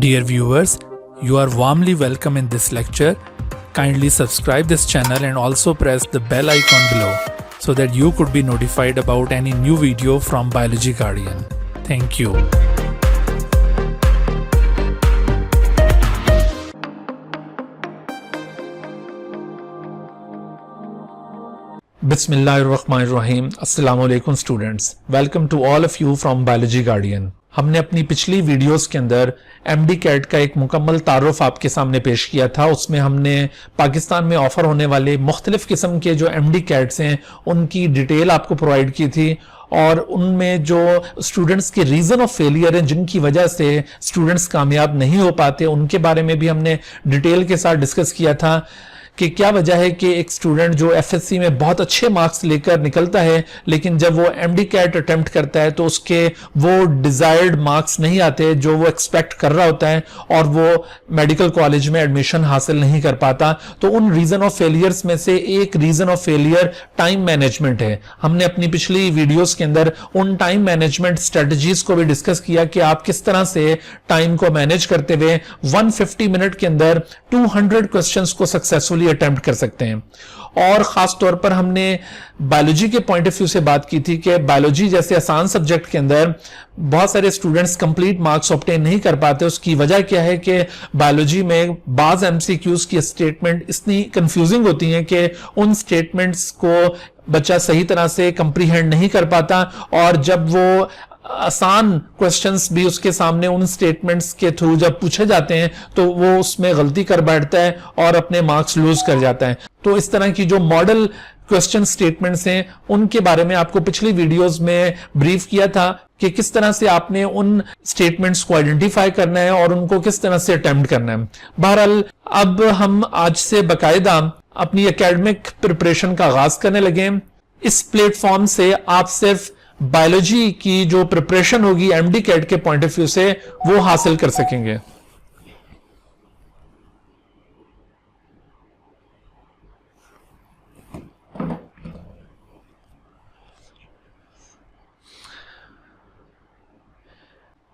Dear viewers, you are warmly welcome in this lecture. Kindly subscribe this channel and also press the bell icon below so that you could be notified about any new video from Biology Guardian. Thank you. Bismillahirrahmanirrahim. Assalamu alaikum students. Welcome to all of you from Biology Guardian. हमने अपनी पिछली videos के अंदर MD cat का एक मुकम्मल तारुफ आपके सामने पेश किया था। उसमें हमने पाकिस्तान में ऑफर होने वाले मुख्तलिफ किस्म के जो एमडी कैट्स हैं उनकी डिटेल आपको प्रोवाइड की थी और उनमें जो स्टूडेंट्स के रीजन ऑफ फेलियर हैं जिनकी वजह से स्टूडेंट्स कामयाब नहीं हो पाते उनके बारे में भी हमने डिटेल के साथ डिस्कस किया था कि क्या वजह है कि एक स्टूडेंट जो एफएससी में बहुत अच्छे मार्क्स लेकर निकलता है लेकिन जब वो एमडी कैट अटेम्प्ट करता है तो उसके वो डिजायर्ड मार्क्स नहीं आते जो वो एक्सपेक्ट कर रहा होता है और वो मेडिकल कॉलेज में एडमिशन हासिल नहीं कर पाता। तो उन रीजन ऑफ फेलियर्स में से एक reason of failure time management है। हमने अपनी पिछली वीडियोस के अंदर उन टाइम मैनेजमेंट स्ट्रेटजीज को भी डिस्कस किया कि आप किस तरह से टाइम को मैनेज करते हुए 150 मिनट के अंदर 200 क्वेश्चंस को सक्सेसफुली अटेम्प्ट कर सकते हैं। और खास तौर पर हमने बायोलॉजी के पॉइंट ऑफ व्यू से बात की थी कि बायोलॉजी जैसे आसान सब्जेक्ट के अंदर बहुत सारे स्टूडेंट्स कंप्लीट मार्क्स ऑब्टेन नहीं कर पाते। उसकी वजह क्या है कि बायोलॉजी में बाज एमसीक्यूज की स्टेटमेंट इतनी कंफ्यूजिंग होती हैं कि उन स्टेटमेंट्स को बच्चा सही तरह से कंप्रीहेंड नहीं कर पाता और जब वो आसान क्वेश्चंस भी उसके सामने उन स्टेटमेंट्स के थ्रू जब पूछे जाते हैं तो वो उसमें गलती कर बैठता है और अपने मार्क्स लूज कर जाता है। तो इस तरह की जो मॉडल क्वेश्चन स्टेटमेंट्स हैं उनके बारे में आपको पिछली वीडियोस में ब्रीफ किया था कि किस तरह से आपने उन स्टेटमेंट्स को आइडेंटिफाई करना है और उनको किस तरह से अटेम्प्ट करना है। बहरहाल अब हम आज से बाकायदा अपनी एकेडमिक प्रिपरेशन का आगाज करने लगे। इस प्लेटफॉर्म से आप सिर्फ बायोलॉजी की जो प्रिपरेशन होगी एमडी कैट के पॉइंट ऑफ व्यू से वो हासिल कर सकेंगे।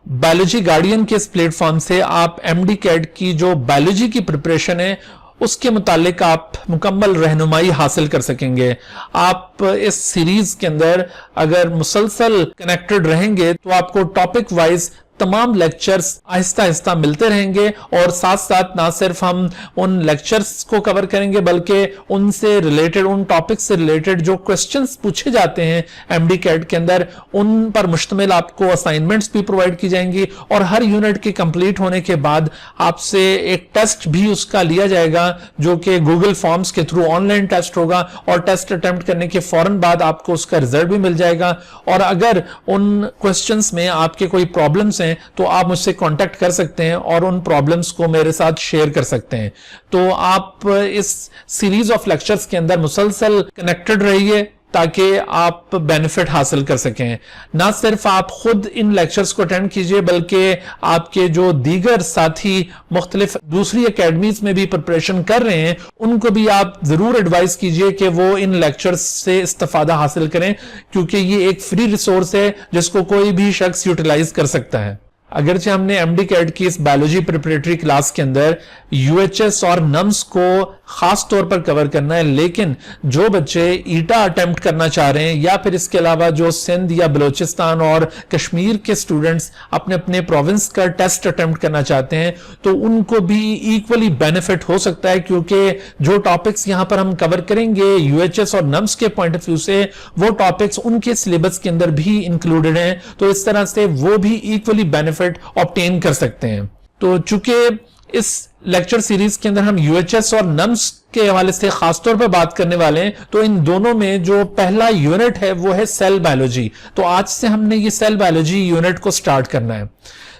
बायोलॉजी गार्डियन के इस प्लेटफॉर्म से आप एमडी कैट की जो बायोलॉजी की प्रिपरेशन है उसके मुतालिक आप मुकम्मल रहनुमाई हासिल कर सकेंगे। आप इस सीरीज के अंदर अगर मुसलसल कनेक्टेड रहेंगे तो आपको टॉपिक वाइज तमाम लेक्चर्स आहिस्ता आहिस्ता मिलते रहेंगे और साथ साथ ना सिर्फ हम उन लेक्चर्स को कवर करेंगे बल्कि उनसे रिलेटेड उन टॉपिक से रिलेटेड जो क्वेश्चंस पूछे जाते हैं एमडी कैट के अंदर उन पर मुश्तमिल आपको असाइनमेंट्स भी प्रोवाइड की जाएंगी और हर यूनिट के कंप्लीट होने के बाद आपसे एक टेस्ट भी उसका लिया जाएगा जो कि गूगल फॉर्म्स के थ्रू ऑनलाइन टेस्ट होगा और टेस्ट अटेम्प्ट करने के फौरन बाद आपको उसका रिजल्ट भी मिल जाएगा। और अगर उन क्वेश्चंस में आपके कोई प्रॉब्लम्स तो आप मुझसे कांटेक्ट कर सकते हैं और उन प्रॉब्लम्स को मेरे साथ शेयर कर सकते हैं। तो आप इस सीरीज ऑफ लेक्चर्स के अंदर मुसलसल कनेक्टेड रहिए ताकि आप बेनिफिट हासिल कर सकें। ना सिर्फ आप खुद इन लेक्चर्स को अटेंड कीजिए बल्कि आपके जो दीगर साथी मुख्तलिफ दूसरी एकेडमीज में भी प्रिपरेशन कर रहे हैं उनको भी आप जरूर एडवाइस कीजिए कि वो इन लेक्चर्स से इस्तेफादा हासिल करें क्योंकि ये एक फ्री रिसोर्स है जिसको कोई भी शख्स यूटिलाइज कर सकता है। अगरचे हमने एमडी कैट की इस बायोलॉजी प्रिपरेटरी क्लास के अंदर यूएचएस और नम्स को खास तौर पर कवर करना है लेकिन जो बच्चे ईटा अटेम्प्ट करना चाह रहे हैं या फिर इसके अलावा जो सिंध या बलोचिस्तान और कश्मीर के स्टूडेंट्स अपने अपने प्रोविंस का टेस्ट अटेम्प्ट करना चाहते हैं तो उनको भी इक्वली बेनिफिट हो सकता है क्योंकि जो टॉपिक्स यहां पर हम कवर करेंगे यूएचएस और नम्स के पॉइंट ऑफ व्यू से वो टॉपिक्स उनके सिलेबस के अंदर भी इंक्लूडेड हैं तो इस तरह से वो भी इक्वली बेनिफिट ऑब्टेन कर सकते हैं। तो चूंकि इस लेक्चर सीरीज के अंदर हम यूएचएस और नम्स के हवाले से खासतौर पर बात करने वाले हैं तो इन दोनों में जो पहला यूनिट है वो है सेल बायोलॉजी। तो आज से हमने ये सेल बायोलॉजी यूनिट को स्टार्ट करना है।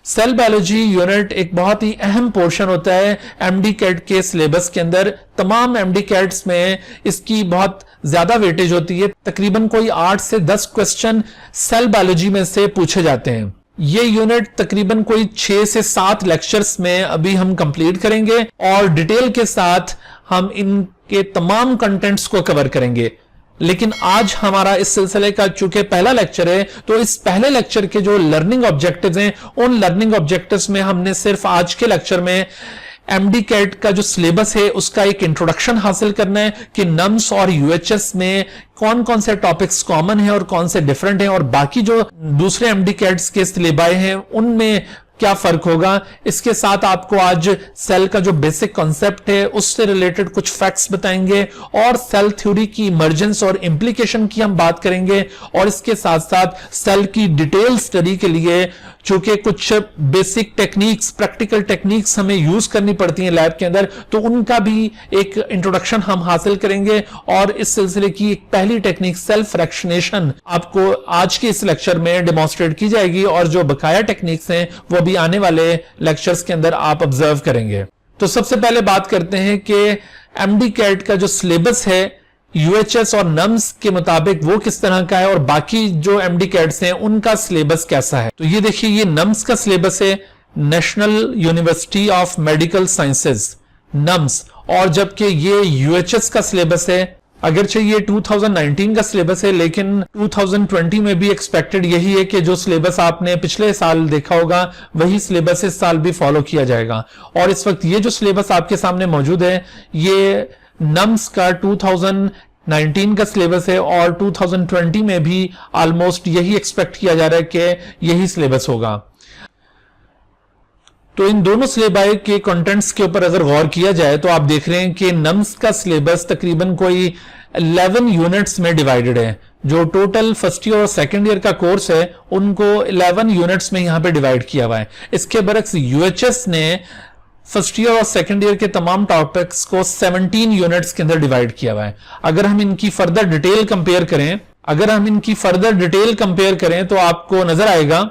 सेल बायोलॉजी यूनिट एक बहुत ही अहम पोर्शन होता है एमडी कैट के सिलेबस के अंदर। तमाम एमडी कैट्स में इसकी बहुत ज्यादा वेटेज होती है। तकरीबन कोई 8 से 10 क्वेश्चन सेल बायोलॉजी में से पूछे जाते हैं। ये यूनिट तकरीबन कोई 6 से 7 लेक्चर्स में अभी हम कंप्लीट करेंगे और डिटेल के साथ हम इनके तमाम कंटेंट्स को कवर करेंगे। लेकिन आज हमारा इस सिलसिले का चूंकि पहला लेक्चर है, तो इस पहले लेक्चर के जो लर्निंग ऑब्जेक्टिव्स हैं, उन लर्निंग ऑब्जेक्टिव्स में हमने सिर्फ आज के लेक्चर में एमडी कैट का जो सिलेबस है उसका एक इंट्रोडक्शन हासिल करना है कि नम्स और यूएचएस में कौन कौन से टॉपिक्स कॉमन हैं और कौन से डिफरेंट हैं, और बाकी जो दूसरे एमडी कैट्स के सिलेबाई हैं उनमें क्या फर्क होगा। इसके साथ आपको आज सेल का जो बेसिक कॉन्सेप्ट है उससे रिलेटेड कुछ फैक्ट्स बताएंगे, और सेल थ्योरी की इमर्जेंस और इंप्लीकेशन की हम बात करेंगे, और इसके साथ साथ सेल की डिटेल स्टडी के लिए चूंकि कुछ बेसिक टेक्निक्स, प्रैक्टिकल टेक्निक्स हमें यूज करनी पड़ती हैं लैब के अंदर, तो उनका भी एक इंट्रोडक्शन हम हासिल करेंगे। और इस सिलसिले की एक पहली टेक्निक सेल्फ फ्रैक्शनेशन आपको आज के इस लेक्चर में डेमोन्स्ट्रेट की जाएगी, और जो बकाया टेक्निक्स हैं वो भी आने वाले लेक्चर्स के अंदर आप ऑब्जर्व करेंगे। तो सबसे पहले बात करते हैं कि एमडी कैट का जो सिलेबस है यूएचएस और नम्स के मुताबिक वो किस तरह का है, और बाकी जो एमडी कैट्स हैं उनका सिलेबस कैसा है। तो ये देखिए, ये नम्स का सिलेबस है, national university of medical sciences nums, और जबकि ये यूएचएस का सिलेबस है। अगरचे ये 2019 का सिलेबस है, लेकिन 2020 में भी एक्सपेक्टेड यही है कि जो सिलेबस आपने पिछले साल देखा होगा वही सिलेबस इस साल भी फॉलो किया जाएगा। और इस वक्त ये जो सिलेबस आपके सामने मौजूद है ये नम्स का 2019 का सिलेबस है, और 2020 में भी ऑलमोस्ट यही एक्सपेक्ट किया जा रहा है कि यही सिलेबस होगा। तो इन दोनों सिलेबाई के कंटेंट्स के ऊपर अगर गौर किया जाए तो आप देख रहे हैं कि नम्स का सिलेबस तकरीबन कोई 11 यूनिट्स में डिवाइडेड है। जो टोटल फर्स्ट ईयर और सेकंड ईयर का कोर्स है उनको 11 यूनिट्स में यहां पे डिवाइड किया हुआ है। इसके बरक्स यूएचएस ने फर्स्ट ईयर और सेकंड ईयर के तमाम टॉपिक्स को 17 यूनिट्स के अंदर डिवाइड किया हुआ है। अगर हम इनकी फर्दर डिटेल कंपेयर करें तो आपको नजर आएगा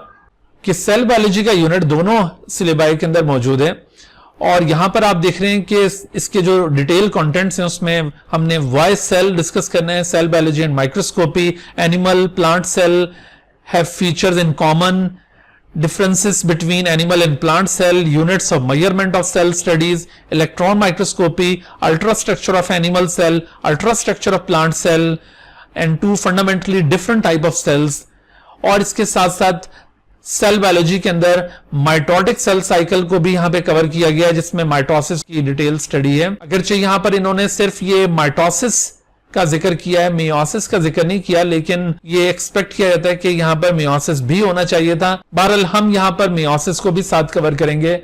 कि सेल बायोलॉजी का यूनिट दोनों सिलेबाई के अंदर मौजूद है, और यहां पर आप देख रहे हैं कि इसके जो डिटेल कंटेंट्स हैं उसमें हमने वॉइस सेल डिस्कस करना है, cell biology and microscopy, animal plant cell have features in common, differences between animal and plant cell, units of measurement of cell studies, electron microscopy, ultrastructure of animal cell, ultrastructure of plant cell, and two fundamentally different type of cells। और इसके साथ साथ cell biology के अंदर mitotic cell cycle को भी यहां पे कवर किया गया है, जिसमें माइटोसिस की डिटेल स्टडी है। अगरचे यहां पर इन्होंने सिर्फ ये माइटोसिस का जिक्र किया है, मियोसिस का जिक्र नहीं किया, लेकिन ये एक्सपेक्ट किया जाता है कि यहां पर मियोसिस भी होना चाहिए था। बहरहाल हम यहां पर मियोसिस को भी साथ कवर करेंगे।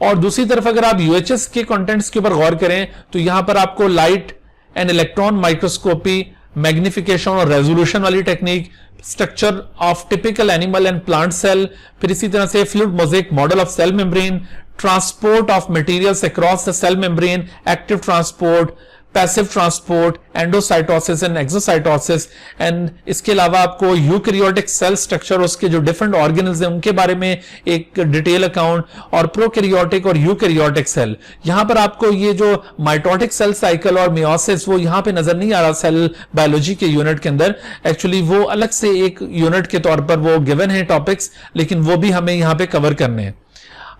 और दूसरी तरफ अगर आप यूएचएस के कंटेंट्स के ऊपर गौर करें तो यहां पर आपको light and electron microscopy, magnification और रेजोल्यूशन वाली technique, structure of typical animal and plant cell, फिर इसी तरह से fluid mosaic model of cell membrane, transport of materials across the cell membrane, active transport, passive transport, endocytosis and exocytosis, and इसके अलावा आपको eukaryotic cell structure, उसके जो different organelles हैं उनके बारे में एक डिटेल अकाउंट, और प्रोकैरियोटिक और यूकैरियोटिक सेल। यहां पर आपको ये जो माइटोटिक सेल साइकिल और मियोसिस वो यहां पे नजर नहीं आ रहा सेल बायोलॉजी के यूनिट के अंदर, एक्चुअली वो अलग से एक यूनिट के तौर पर वो गिवन है टॉपिक्स, लेकिन वो भी हमें यहां पे कवर करने हैं।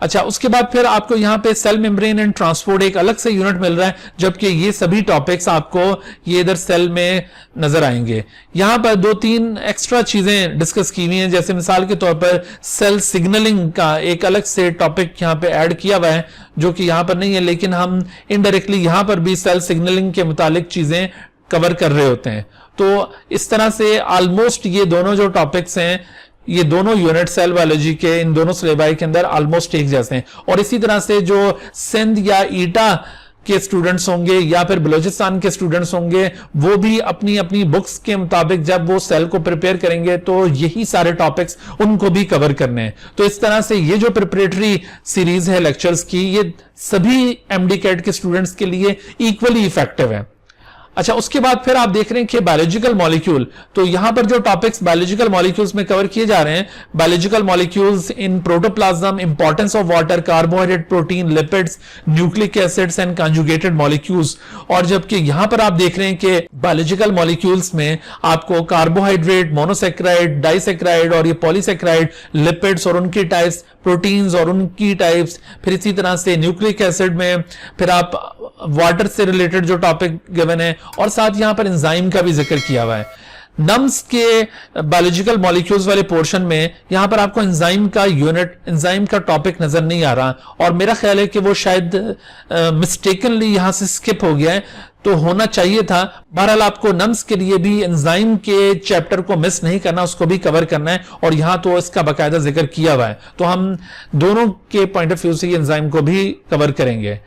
अच्छा, उसके बाद फिर आपको यहां पे सेल मेम्ब्रेन एंड ट्रांसपोर्ट एक अलग से यूनिट मिल रहा है, जबकि ये सभी टॉपिक्स आपको ये इधर सेल में नजर आएंगे। यहां पर 2-3 एक्स्ट्रा चीजें डिस्कस की हुई हैं, जैसे मिसाल के तौर पर सेल सिग्नलिंग का एक अलग से टॉपिक यहां पे ऐड किया हुआ है जो कि यहां पर नहीं है, लेकिन हम इनडायरेक्टली यहां पर भी सेल सिग्नलिंग के मुतालिक चीजें कवर कर रहे होते हैं। तो इस तरह से ऑलमोस्ट ये दोनों जो टॉपिक्स हैं, ये दोनों यूनिट सेल बायोलॉजी के इन दोनों सिलेबाई के अंदर ऑलमोस्ट एक जैसे हैं। और इसी तरह से जो सिंध या ईटा के स्टूडेंट्स होंगे या फिर बलूचिस्तान के स्टूडेंट्स होंगे वो भी अपनी अपनी बुक्स के मुताबिक जब वो सेल को प्रिपेयर करेंगे तो यही सारे टॉपिक्स उनको भी कवर करने हैं। तो इस तरह से ये जो प्रिपरेटरी सीरीज है लेक्चर्स की, ये सभी एमडी कैट के स्टूडेंट्स के लिए इक्वली इफेक्टिव है। अच्छा, उसके बाद फिर आप देख रहे हैं कि बायोलॉजिकल मॉलिक्यूल, तो यहां पर जो टॉपिक्स बायोलॉजिकल मॉलिक्यूल्स में कवर किए जा रहे हैं, biological molecules in protoplasm, importance of water, carbohydrate, protein, lipids, nucleic acids and conjugated molecules. और जबकि यहां पर आप देख रहे हैं कि बायोलॉजिकल मॉलिक्यूल्स में आपको कार्बोहाइड्रेट, मोनोसेक्राइड, डाइसेक्राइड और ये पॉलीसेक्राइड, लिपिड्स और उनकी टाइप्स, प्रोटीन्स और उनकी टाइप्स, फिर इसी तरह से न्यूक्लिक एसिड में फिर आप वाटर से रिलेटेड जो टॉपिक गिवन है, और साथ यहां पर एंजाइम का भी जिक्र किया हुआ है। नम्स के बायोलॉजिकल मॉलिक्यूल्स वाले पोर्शन में यहां पर आपको एंजाइम का यूनिट, एंजाइम का टॉपिक नजर नहीं आ रहा, और मेरा ख्याल है कि वो शायद मिस्टेकनली यहां से स्किप हो गया है, तो होना चाहिए था। बहरहाल आपको नम्स के लिए भी एंजाइम के चैप्टर को मिस नहीं करना, उसको भी कवर करना है, और यहां तो इसका बाकायदा जिक्र किया हुआ है, तो हम दोनों के पॉइंट ऑफ व्यू से एंजाइम को भी कवर करेंगे।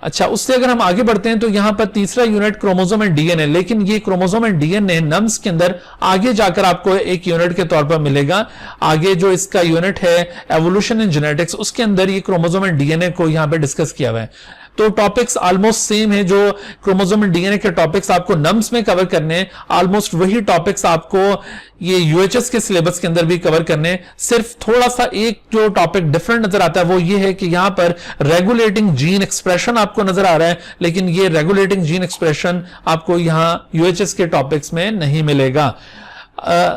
अच्छा, उससे अगर हम आगे बढ़ते हैं तो यहां पर तीसरा यूनिट क्रोमोसोम एंड डीएनए, लेकिन ये क्रोमोसोम एंड डीएनए नम्स के अंदर आगे जाकर आपको एक यूनिट के तौर पर मिलेगा। आगे जो इसका यूनिट है एवोल्यूशन इन जेनेटिक्स, उसके अंदर ये क्रोमोसोम एंड डीएनए को यहां पे डिस्कस किया हुआ है। तो टॉपिक्स ऑलमोस्ट सेम है, जो क्रोमोसोम एंड डीएनए के टॉपिक्स आपको नम्स में कवर करने हैं, ऑलमोस्ट वही टॉपिक्स आपको ये यूएचएस के सिलेबस के अंदर भी कवर करने। सिर्फ थोड़ा सा एक जो टॉपिक डिफरेंट नजर आता है वो ये है कि यहां पर रेगुलेटिंग जीन एक्सप्रेशन आपको नजर आ रहा है, लेकिन ये रेगुलेटिंग जीन एक्सप्रेशन आपको यहां यूएचएस के टॉपिक्स में नहीं मिलेगा।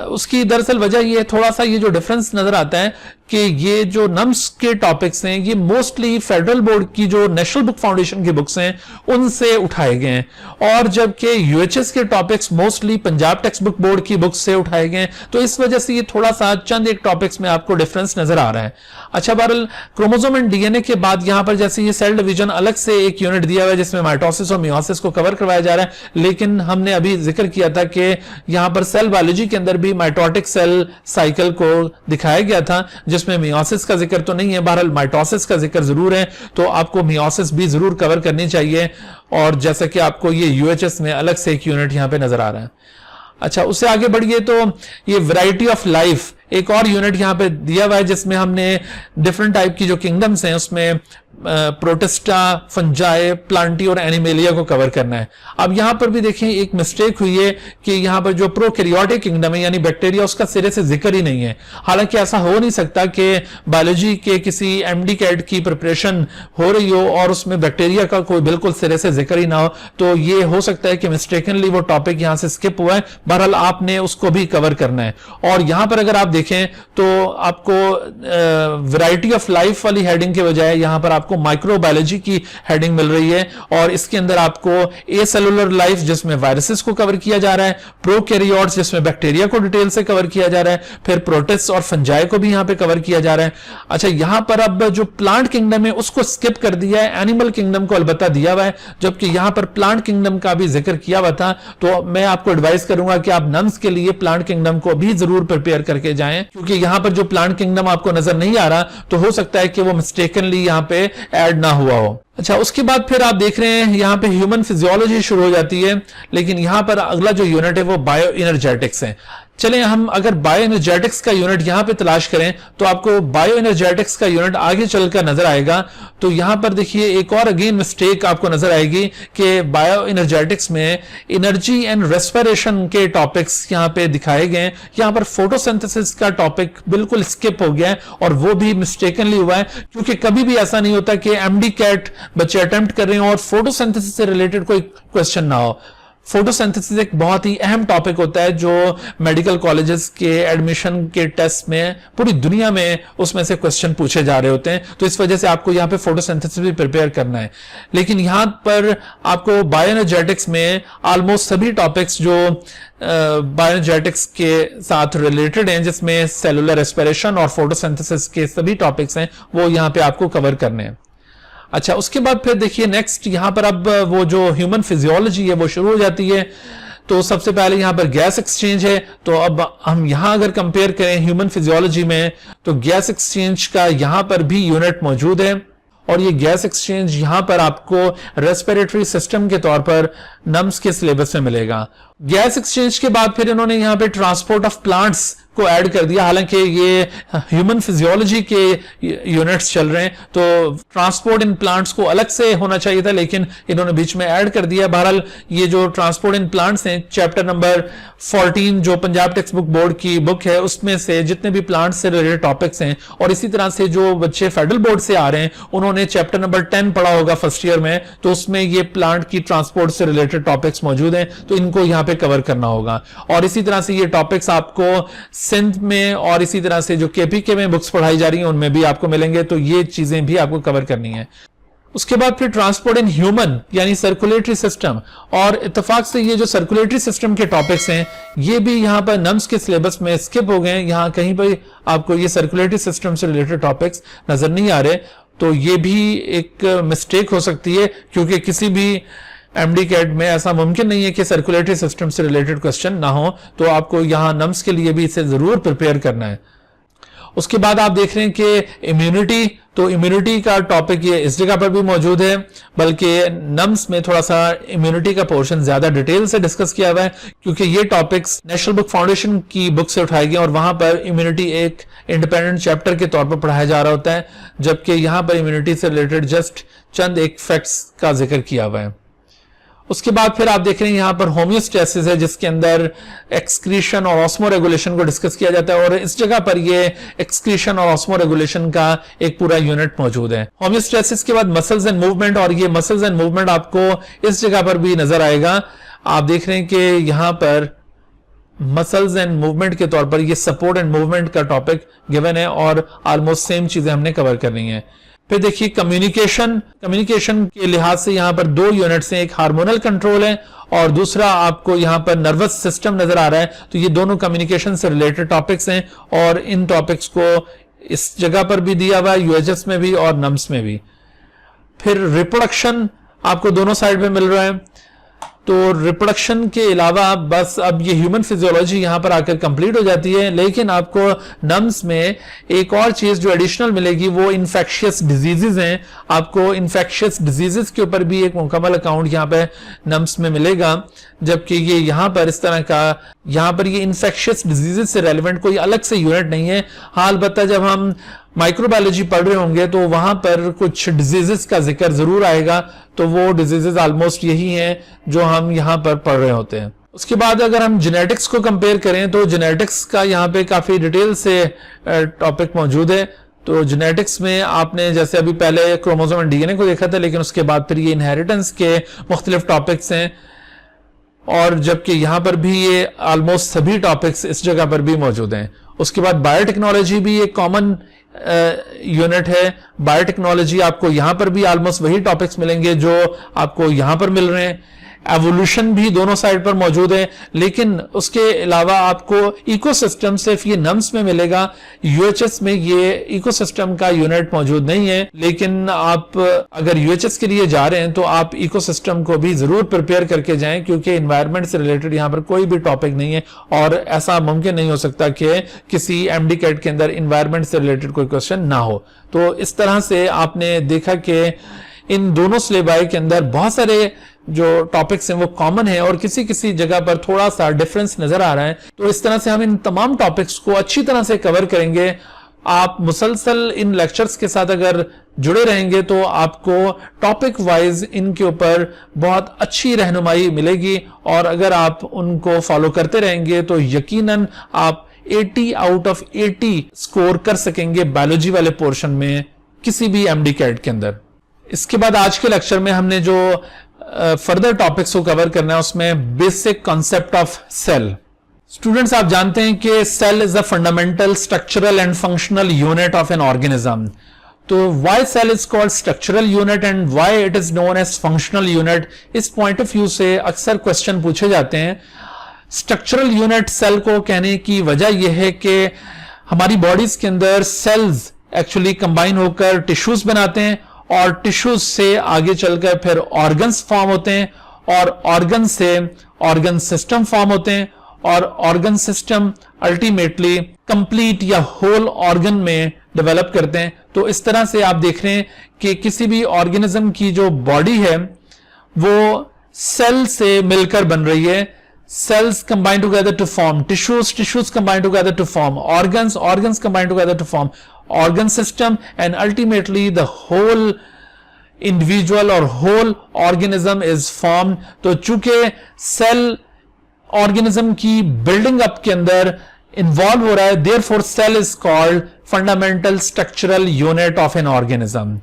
उसकी दरअसल वजह ये थोड़ा सा ये जो डिफरेंस नजर आता है कि ये जो नम्स के टॉपिक्स हैं ये मोस्टली फेडरल बोर्ड की जो नेशनल बुक फाउंडेशन की बुक्स हैं उनसे उठाए गए हैं, और जबकि यूएचएस के topics mostly Punjab text book board की बुक्स से उठाए गए हैं, तो इस वजह से ये थोड़ा सा चंद एक टॉपिक्स में आपको डिफरेंस नजर आ रहा है। अच्छा, बहरहाल क्रोमोसोम एंड डीएनए के बाद यहां पर जैसे ये सेल डिवीजन अलग से एक यूनिट दिया हुआ है जिसमें माइटोसिस और मियोसिस को कवर करवाया जा रहा है, लेकिन हमने अभी जिक्र किया था कि यहां पर सेल बायोलॉजी के अंदर भी माइटोटिक सेल साइकिल को दिखाया गया था, जिसमें मियोसिस का जिक्र तो नहीं है, बहरहाल माइटोसिस का जिक्र जरूर है, तो आपको मियोसिस भी जरूर कवर करनी चाहिए, और जैसा कि आपको ये यूएचएस में अलग से एक यूनिट यहां पे नजर आ रहा है। अच्छा, उससे आगे बढ़िए तो ये वैरायटी ऑफ लाइफ एक और यूनिट यहां पे दिया हुआ है, जिसमें हमने डिफरेंट टाइप की जो किंगडम्स हैं उसमें प्रोटिस्टा, फंजाई, प्लांटी और एनिमेलिया को कवर करना है। अब यहां पर भी देखें एक मिस्टेक हुई है कि यहां पर जो प्रोकैरियोटिक किंगडम है यानी बैक्टीरिया, उसका सिरे से जिक्र ही नहीं है। हालांकि ऐसा हो नहीं सकता कि बायोलॉजी के किसी एमडी कैट की प्रिपरेशन हो रही हो और उसमें बैक्टीरिया का कोई बिल्कुल सिरे से जिक्र ही ना हो, तो ये हो सकता है कि मिस्टेकनली वो टॉपिक यहां से स्किप हुआ है। बहरहाल आपने उसको भी कवर करना है, और यहां पर अगर आप देखें तो आपको वैरायटी ऑफ लाइफ वाली हेडिंग के बजाय यहां पर आपको माइक्रोबायोलॉजी की हेडिंग मिल रही है, और इसके अंदर आपको ए सेलुलर लाइफ जिसमें वायरसेस को कवर किया जा रहा है, प्रोकैरियोट्स जिसमें बैक्टीरिया को डिटेल से कवर किया जा रहा है, फिर प्रोटिस्ट और फंजाई को भी यहां पे कवर किया जा रहा है। अच्छा, यहां पर अब जो प्लांट किंगडम है उसको स्किप कर दिया है, एनिमल किंगडम को अलबत्ता दिया हुआ है, जबकि यहां पर प्लांट किंगडम का भी जिक्र किया हुआ था। तो मैं आपको एडवाइस करूंगा कि आप नम्स के लिए प्लांट किंगडम को भी जरूर प्रिपेयर करके जाएं, क्योंकि यहां पर जो प्लांट किंगडम आपको नजर नहीं आ रहा तो हो सकता है कि वो मिस्टेकनली यहां पे ऐड ना हुआ हो। अच्छा, उसके बाद फिर आप देख रहे हैं यहां पे ह्यूमन फिजियोलॉजी शुरू हो जाती है, लेकिन यहां पर अगला जो यूनिट है वो बायो एनर्जेटिक्स है। चलें, हम अगर बायो एनर्जेटिक्स का यूनिट यहां पे तलाश करें तो आपको बायो एनर्जेटिक्स का यूनिट आगे चलकर नजर आएगा। तो यहां पर देखिए एक और अगेन मिस्टेक आपको नजर आएगी कि बायो एनर्जेटिक्स में एनर्जी एंड रेस्पिरेशन के टॉपिक्स यहां पे दिखाए गए हैं। यहां पर फोटोसिंथेसिस का टॉपिक बिल्कुल स्किप हो गया है, और वो भी मिस्टेकनली हुआ है, क्योंकि कभी भी ऐसा नहीं होता कि एमडी कैट बच्चे अटेम्प्ट कर रहे हो और फोटोसिंथेसिस से रिलेटेड कोई क्वेश्चन ना हो। फोटोसिंथेसिस एक बहुत ही अहम टॉपिक होता है जो मेडिकल कॉलेजेस के एडमिशन के टेस्ट में पूरी दुनिया में उसमें से क्वेश्चन पूछे जा रहे होते हैं, तो इस वजह से आपको यहां पे फोटोसिंथेसिस भी प्रिपेयर करना है। लेकिन यहां पर आपको बायोएनर्जेटिक्स में ऑलमोस्ट सभी टॉपिक्स जो बायोएनर्जेटिक्स के साथ रिलेटेड हैं, जिसमें सेलुलर रेस्पिरेशन और फोटोसिंथेसिस के सभी टॉपिक्स हैं, वो यहां पे आपको कवर करने हैं। अच्छा, उसके बाद फिर देखिए नेक्स्ट यहां पर अब वो जो ह्यूमन फिजियोलॉजी है वो शुरू हो जाती है। तो सबसे पहले यहां पर गैस एक्सचेंज है, तो अब हम यहां अगर कंपेयर करें ह्यूमन फिजियोलॉजी में तो गैस एक्सचेंज का यहां पर भी यूनिट मौजूद है, और ये गैस एक्सचेंज यहां पर आपको रेस्पिरेटरी सिस्टम के तौर पर नम्स के सिलेबस में मिलेगा। गैस एक्सचेंज के बाद फिर इन्होंने यहां पे ट्रांसपोर्ट ऑफ प्लांट्स को ऐड कर दिया, हालांकि ये ह्यूमन फिजियोलॉजी के यूनिट्स चल रहे हैं, तो ट्रांसपोर्ट इन प्लांट्स को अलग से होना चाहिए था, लेकिन इन्होंने बीच में ऐड कर दिया। बहरहाल ये जो ट्रांसपोर्ट इन प्लांट्स हैं, चैप्टर नंबर 14 जो पंजाब टेक्स्ट बुक बोर्ड की बुक है उसमें से जितने भी प्लांट्स से रिलेटेड टॉपिक्स हैं, और इसी तरह से जो बच्चे फेडरल बोर्ड से आ रहे हैं उन्होंने चैप्टर नंबर 10 पढ़ा होगा फर्स्ट ईयर में, तो उसमें ये प्लांट की ट्रांसपोर्ट से रिलेटेड टॉपिक्स मौजूद हैं, तो इनको यहां पे कवर करना होगा। और इसी तरह से ये टॉपिक्स आपको सिंध में और इसी तरह से जो केपीके में बुक्स पढ़ाई जा रही हैं उनमें भी आपको मिलेंगे, तो ये चीजें भी आपको कवर करनी है। उसके बाद फिर ट्रांसपोर्ट इन ह्यूमन यानी सर्कुलेटरी सिस्टम, और इत्तेफाक से ये जो सर्कुलेटरी सिस्टम के टॉपिक्स हैं ये भी यहाँ पर नम्स के सिलेबस में स्किप हो गए। यहाँ कहीं पर आपको ये सर्कुलेटरी सिस्टम से रिलेटेड टॉपिक्स नजर नहीं आ रहे, तो ये भी एक मिस्टेक हो सकती है, क्योंकि किसी भी एमडी कैट में ऐसा मुमकिन नहीं है कि सर्कुलेटरी सिस्टम से रिलेटेड क्वेश्चन ना हो, तो आपको यहाँ नम्स के लिए भी इसे जरूर प्रिपेयर करना है। उसके बाद आप देख रहे हैं कि इम्यूनिटी, तो इम्यूनिटी का टॉपिक ये इस जगह पर भी मौजूद है, बल्कि नम्स में थोड़ा सा इम्यूनिटी का पोर्शन ज्यादा डिटेल से डिस्कस किया हुआ है, क्योंकि ये टॉपिक्स नेशनल बुक फाउंडेशन की बुक से उठाए गए और वहां पर इम्यूनिटी एक इंडिपेंडेंट चैप्टर के तौर पर पढ़ाया जा रहा होता है, जबकि यहां पर इम्यूनिटी से रिलेटेड जस्ट चंद एक फैक्ट्स का जिक्र किया हुआ है। उसके बाद फिर आप देख रहे हैं यहाँ पर होम्योस्टेसिस है, जिसके अंदर एक्सक्रीशन और ऑस्मो रेगुलेशन को डिस्कस किया जाता है, और इस जगह पर ये एक्सक्रीशन और ऑस्मो रेगुलेशन का एक पूरा यूनिट मौजूद है। होम्योस्टेसिस के बाद मसल्स एंड मूवमेंट, और ये मसल्स एंड मूवमेंट आपको इस जगह पर भी नजर आएगा। आप देख रहे हैं कि यहां पर मसल्स एंड मूवमेंट के तौर पर ये सपोर्ट एंड मूवमेंट का टॉपिक गिवन है, और ऑलमोस्ट सेम चीजें हमने कवर करनी है। फिर देखिए कम्युनिकेशन के लिहाज से यहां पर दो यूनिट्स हैं, एक हार्मोनल कंट्रोल है और दूसरा आपको यहां पर नर्वस सिस्टम नजर आ रहा है, तो ये दोनों कम्युनिकेशन से रिलेटेड टॉपिक्स हैं, और इन टॉपिक्स को इस जगह पर भी दिया हुआ है, यूएचएस में भी और नम्स में भी। फिर रिप्रोडक्शन आपको दोनों साइड में मिल रहा है, तो रिप्रोडक्शन के अलावा बस अब ये ह्यूमन फिजियोलॉजी यहां पर आकर कंप्लीट हो जाती है, लेकिन आपको नम्स में एक और चीज जो एडिशनल मिलेगी वो इन्फेक्शियस डिजीजेज हैं। आपको इन्फेक्शियस डिजीजेज के ऊपर भी एक मुकम्मल अकाउंट यहां पे नम्स में मिलेगा, जबकि ये यहां पर इस तरह का यहां पर ये इन्फेक्शियस डिजीजेज से रेलिवेंट कोई अलग से यूनिट नहीं है। हाँ, अलबत्ता जब हम माइक्रोबायोलॉजी पढ़ रहे होंगे तो वहां पर कुछ डिजीजेस का जिक्र जरूर आएगा, तो वो डिजीजेस ऑलमोस्ट यही हैं जो हम यहां पर पढ़ रहे होते हैं। उसके बाद अगर हम जेनेटिक्स को कंपेयर करें तो जेनेटिक्स का यहाँ पे काफी डिटेल से टॉपिक मौजूद है। तो जेनेटिक्स में आपने जैसे अभी पहले क्रोमोसोम एंड डीएनए को देखा था, लेकिन उसके बाद फिर ये इनहेरिटेंस के मुख्तलिफ टॉपिक्स हैं, और जबकि यहां पर भी ये ऑलमोस्ट सभी टॉपिक्स इस जगह पर भी मौजूद हैं। उसके बाद बायोटेक्नोलॉजी भी एक कॉमन यूनिट है। बायोटेक्नोलॉजी आपको यहां पर भी ऑलमोस्ट वही टॉपिक्स मिलेंगे जो आपको यहां पर मिल रहे हैं। एवोल्यूशन भी दोनों साइड पर मौजूद है, लेकिन उसके अलावा आपको इकोसिस्टम सिर्फ ये नम्स में मिलेगा। यूएचएस में ये इकोसिस्टम का यूनिट मौजूद नहीं है, लेकिन आप अगर यूएचएस के लिए जा रहे हैं तो आप इकोसिस्टम को भी जरूर प्रिपेयर करके जाएं, क्योंकि एनवायरनमेंट से रिलेटेड यहां पर कोई भी टॉपिक नहीं है, और ऐसा मुमकिन नहीं हो सकता कि किसी एमडी कैट के अंदर एनवायरनमेंट से रिलेटेड कोई क्वेश्चन ना हो। तो इस तरह से आपने देखा कि इन दोनों सिलेबाई के अंदर बहुत सारे जो टॉपिक्स हैं वो कॉमन है, और किसी किसी जगह पर थोड़ा सा डिफरेंस नजर आ रहा है। तो इस तरह से हम इन तमाम टॉपिक्स को अच्छी तरह से कवर करेंगे। आप मुसलसल इन लेक्चर्स के साथ अगर जुड़े रहेंगे तो आपको टॉपिक वाइज इनके ऊपर बहुत अच्छी रहनुमाई मिलेगी, और अगर आप उनको फॉलो करते रहेंगे तो यकीनन आप 80 आउट ऑफ 80 स्कोर कर सकेंगे बायोलॉजी वाले पोर्शन में किसी भी एमडी कैट के अंदर। इसके बाद आज के लेक्चर में हमने जो फर्दर टॉपिक्स को कवर करना है उसमें basic concept of cell. Students, आप जानते हैं कि cell is a fundamental structural and functional unit of an organism. तो why cell is called structural unit and why it is known as functional unit, इस point of view से अक्सर question पूछे जाते हैं। स्ट्रक्चरल यूनिट सेल को कहने की वजह यह है कि हमारी बॉडीज के अंदर सेल्स एक्चुअली कंबाइन होकर टिश्यूज बनाते हैं, और टिश्यूज से आगे चलकर फिर ऑर्गन्स फॉर्म होते हैं, और ऑर्गन से ऑर्गन सिस्टम फॉर्म होते हैं, और ऑर्गन सिस्टम अल्टीमेटली कंप्लीट या होल ऑर्गन में डेवलप करते हैं। तो इस तरह से आप देख रहे हैं कि किसी भी ऑर्गेनिज्म की जो बॉडी है वो सेल से मिलकर बन रही है। Cells combine together to form tissues, tissues combine together to form organs, organs combine together to form organ system, and ultimately the whole individual or whole organism is formed. तो चूंकि cell organism की building up के अंदर involve हो रहा है, therefore cell is called fundamental structural unit of an organism.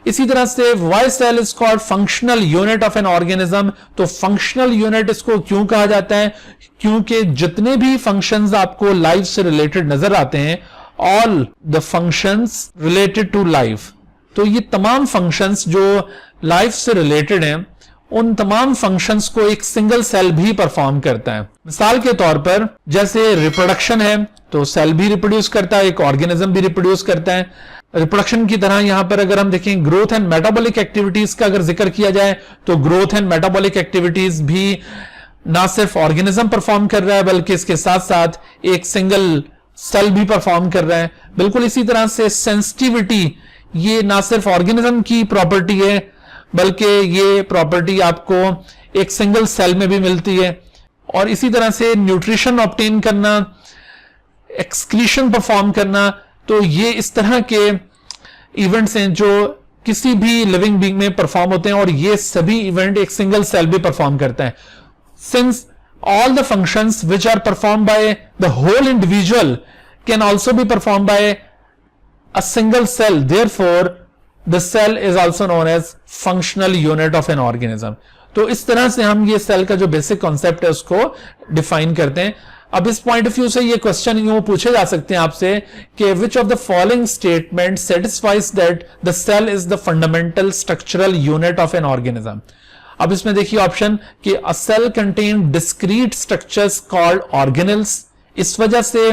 इसी तरह से why cell is called functional unit of an organism. तो फंक्शनल यूनिट इसको क्यों कहा जाता है? क्योंकि जितने भी फंक्शंस आपको लाइफ से रिलेटेड नजर आते हैं, all the functions related to life, तो ये तमाम फंक्शंस जो लाइफ से रिलेटेड हैं, उन तमाम फंक्शंस को एक सिंगल सेल भी परफॉर्म करता है। मिसाल के तौर पर जैसे रिप्रोडक्शन है, तो सेल भी रिप्रोड्यूस करता है, एक ऑर्गेनिज्म भी रिप्रोड्यूस करता है। रिप्रोडक्शन की तरह यहां पर अगर हम देखें ग्रोथ एंड मेटाबॉलिक एक्टिविटीज का अगर जिक्र किया जाए, तो ग्रोथ एंड मेटाबॉलिक एक्टिविटीज भी ना सिर्फ ऑर्गेनिज्म परफॉर्म कर रहा है, बल्कि इसके साथ साथ एक सिंगल सेल भी परफॉर्म कर रहा है। बिल्कुल इसी तरह से सेंसिटिविटी, ये ना सिर्फ ऑर्गेनिज्म की प्रॉपर्टी है, बल्कि ये प्रॉपर्टी आपको एक सिंगल सेल में भी मिलती है। और इसी तरह से न्यूट्रिशन ऑब्टेन करना, एक्सक्रीशन परफॉर्म करना, तो ये इस तरह के इवेंट्स हैं जो किसी भी लिविंग बीइंग में परफॉर्म होते हैं, और ये सभी इवेंट एक सिंगल सेल भी परफॉर्म करता है। Since all the functions which are performed by the whole individual can also be performed by a single cell, therefore the cell is also known as functional unit of an organism. तो इस तरह से हम ये cell का जो basic concept है उसको डिफाइन करते हैं। अब इस पॉइंट ऑफ व्यू से ये क्वेश्चन यूं पूछे जा सकते हैं आपसे कि which of the following statement satisfies that the cell is the fundamental structural unit of an organism. अब इसमें देखिए ऑप्शन कि a cell contain discrete structures called organelles. इस वजह से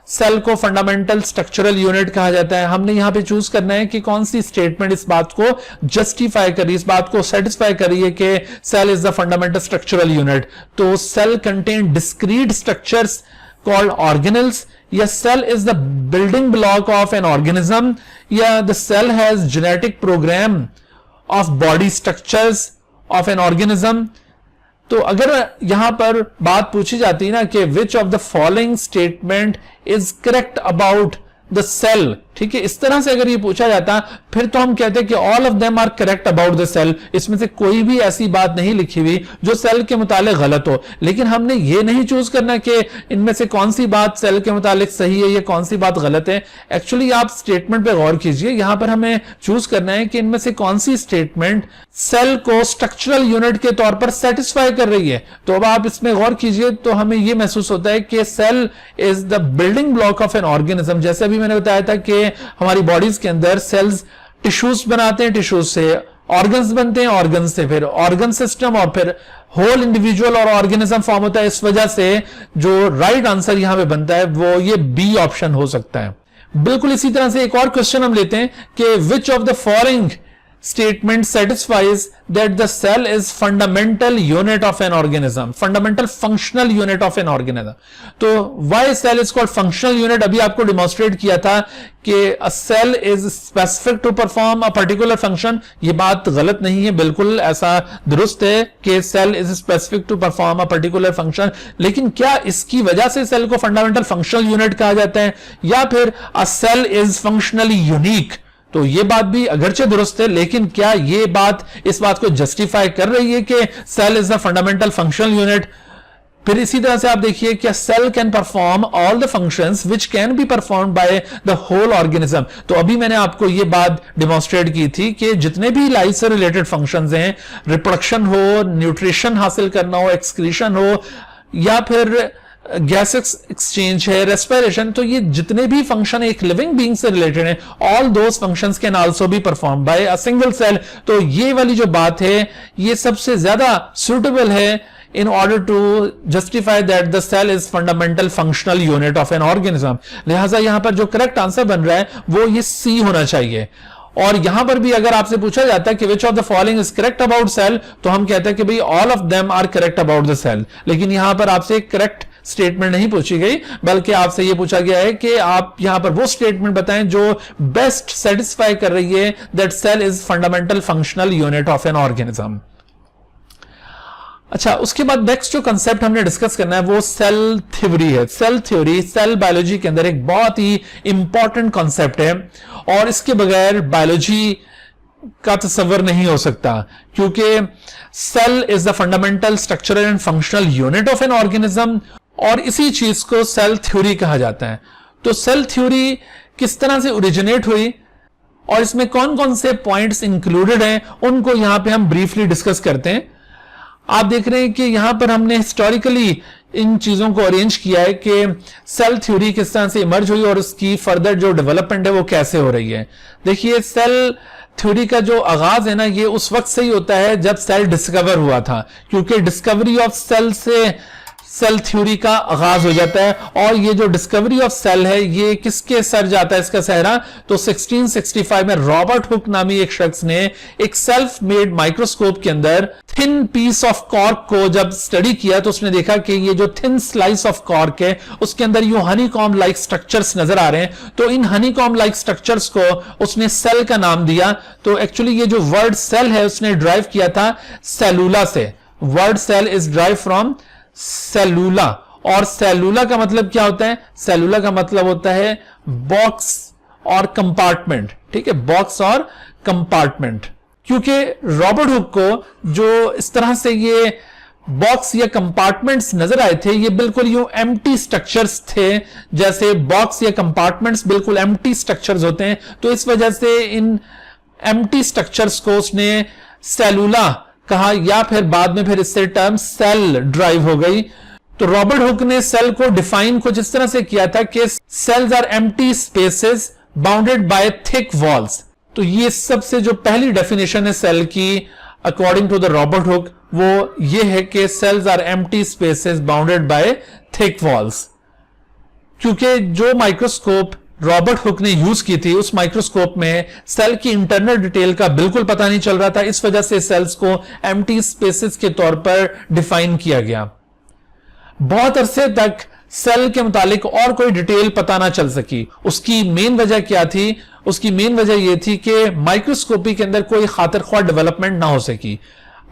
सेल को फंडामेंटल स्ट्रक्चरल यूनिट कहा जाता है। हमने यहां पे चूज करना है कि कौन सी स्टेटमेंट इस बात को जस्टिफाई करी, इस बात को सेटिस्फाई करी है कि cell is the fundamental structural unit. तो cell contain discrete structures called organelles, या cell is the building block of an organism, या the cell has genetic program of body structures of an organism. तो अगर यहां पर बात पूछी जाती है ना कि which of the following statement is correct about the cell, ठीक है, इस तरह से अगर ये पूछा जाता फिर तो हम कहते हैं कि all of them are correct about the cell. इसमें से कोई भी ऐसी बात नहीं लिखी हुई जो सेल के मुतालिक गलत हो। लेकिन हमने ये नहीं चूज करना कि इनमें से कौन सी बात सेल के मुतालिक सही है या कौन सी बात गलत है। एक्चुअली आप स्टेटमेंट पे गौर कीजिए, यहां पर हमें चूज करना है कि इनमें से कौन सी स्टेटमेंट सेल को स्ट्रक्चरल यूनिट के तौर पर सेटिस्फाई कर रही है। तो अब आप इसमें गौर कीजिए तो हमें यह महसूस होता है कि cell is the building block of an organism. जैसे अभी मैंने बताया था कि हमारी बॉडीज के अंदर सेल्स टिश्यूज बनाते हैं, टिश्यूज से ऑर्गन्स बनते हैं, ऑर्गन से फिर ऑर्गन सिस्टम, और फिर होल इंडिविजुअल और ऑर्गेनिज्म फॉर्म होता है। इस वजह से जो राइट आंसर यहां पे बनता है वो ये बी ऑप्शन हो सकता है। बिल्कुल इसी तरह से एक और क्वेश्चन हम लेते हैं कि which of the following statement satisfies that the cell is fundamental unit of an organism, fundamental functional unit of an organism. तो why cell is called functional unit, अभी आपको demonstrate किया था कि a cell is specific to perform a particular function। ये बात गलत नहीं है, बिल्कुल ऐसा दुरुस्त है कि cell is specific to perform a particular function। लेकिन क्या इसकी वजह से cell को fundamental functional unit कहा जाता है, या फिर a cell is functionally unique? तो ये बात भी अगरचे दुरुस्त है, लेकिन क्या ये बात इस बात को जस्टिफाई कर रही है कि cell is the fundamental functional unit? फिर इसी तरह से आप देखिए कि cell can perform all the functions which can be performed by the whole organism. तो अभी मैंने आपको ये बात डिमॉन्स्ट्रेट की थी कि जितने भी लाइफ से रिलेटेड फंक्शंस हैं, रिप्रोडक्शन हो, न्यूट्रिशन हासिल करना हो, एक्सक्रीशन हो, या फिर गैस एक्सचेंज है, रेस्पिरेशन, तो ये जितने भी फंक्शन एक लिविंग बीइंग से रिलेटेड हैं, all those functions can also be perform by a single cell. तो ये वाली जो बात है ये सबसे ज्यादा सुटेबल है in order to justify that the cell is fundamental functional unit of an organism। लिहाजा यहां पर जो करेक्ट आंसर बन रहा है वो ये सी होना चाहिए। और यहां पर भी अगर आपसे पूछा जाता है कि which of the following is correct about cell, तो हम कहते हैं कि भाई all of them are correct about the cell. लेकिन यहां पर आपसे करेक्ट स्टेटमेंट नहीं पूछी गई, बल्कि आपसे यह पूछा गया है कि आप यहां पर वो स्टेटमेंट बताएं जो बेस्ट सेटिस्फाई कर रही है that cell is fundamental functional unit of an organism. अच्छा, उसके बाद नेक्स्ट जो कंसेप्ट हमने डिस्कस करना है वो सेल थ्योरी है। सेल थ्योरी सेल बायोलॉजी के अंदर एक बहुत ही इंपॉर्टेंट कॉन्सेप्ट है, और इसके बगैर बायोलॉजी का तस्वर नहीं हो सकता, क्योंकि cell is the fundamental structural and functional unit of an organism, और इसी चीज को सेल थ्योरी कहा जाता है। तो सेल थ्योरी किस तरह से ओरिजिनेट हुई और इसमें कौन कौन से पॉइंट्स इंक्लूडेड हैं, उनको यहां पे हम ब्रीफली डिस्कस करते हैं। आप देख रहे हैं कि यहां पर हमने हिस्टोरिकली इन चीजों को अरेंज किया है कि सेल थ्योरी किस तरह से इमर्ज हुई और उसकी फर्दर जो डेवलपमेंट है वो कैसे हो रही है। देखिए, सेल थ्योरी का जो आगाज है ना, ये उस वक्त से ही होता है जब सेल डिस्कवर हुआ था, क्योंकि डिस्कवरी ऑफ सेल से सेल थ्योरी का आगाज हो जाता है। और ये जो डिस्कवरी ऑफ सेल है ये किसके सर जाता है इसका सहरा, तो 1665 में रॉबर्ट हुक नामी एक शख्स ने एक सेल्फ मेड माइक्रोस्कोप के अंदर थिन पीस ऑफ कॉर्क को जब स्टडी किया तो उसने देखा कि ये जो थिन स्लाइस ऑफ कॉर्क है उसके अंदर यूं हनीकॉम्ब लाइक स्ट्रक्चर्स नजर आ रहे हैं। तो इन हनीकॉम्ब लाइक स्ट्रक्चर्स को उसने सेल का नाम दिया। तो एक्चुअली ये जो वर्ड सेल है उसने ड्राइव किया था सेलुला से। Word cell is drive from cellula. और सेलुला का मतलब क्या होता है, सेलुला का मतलब होता है बॉक्स और कंपार्टमेंट। ठीक है, बॉक्स और कंपार्टमेंट। क्योंकि रॉबर्ट हुक को जो इस तरह से ये बॉक्स या कंपार्टमेंट्स नजर आए थे, ये बिल्कुल यूं एम्प्टी स्ट्रक्चर्स थे, जैसे बॉक्स या कंपार्टमेंट्स बिल्कुल एम्प्टी स्ट्रक्चर्स होते हैं। तो इस वजह से इन एम्प्टी स्ट्रक्चर्स को उसने सेलुला कहा, या फिर बाद में फिर इससे टर्म सेल ड्राइव हो गई। तो रॉबर्ट हुक ने सेल को डिफाइन कुछ इस तरह से किया था कि cells are empty spaces bounded by thick walls. तो ये सबसे जो पहली डेफिनेशन है सेल की according to the Robert Hooke, वो ये है कि cells are empty spaces bounded by thick walls. क्योंकि जो माइक्रोस्कोप रॉबर्ट हुक ने यूज की थी उस माइक्रोस्कोप में सेल की इंटरनल डिटेल का बिल्कुल पता नहीं चल रहा था, इस वजह से सेल्स को एम्प्टी स्पेसेस के तौर पर डिफाइन किया गया। बहुत अरसे तक सेल के मुतालिक और कोई डिटेल पता ना चल सकी। उसकी मेन वजह क्या थी, उसकी मेन वजह यह थी कि माइक्रोस्कोपी के अंदर कोई खातिर ख्वाह डेवलपमेंट ना हो सकी।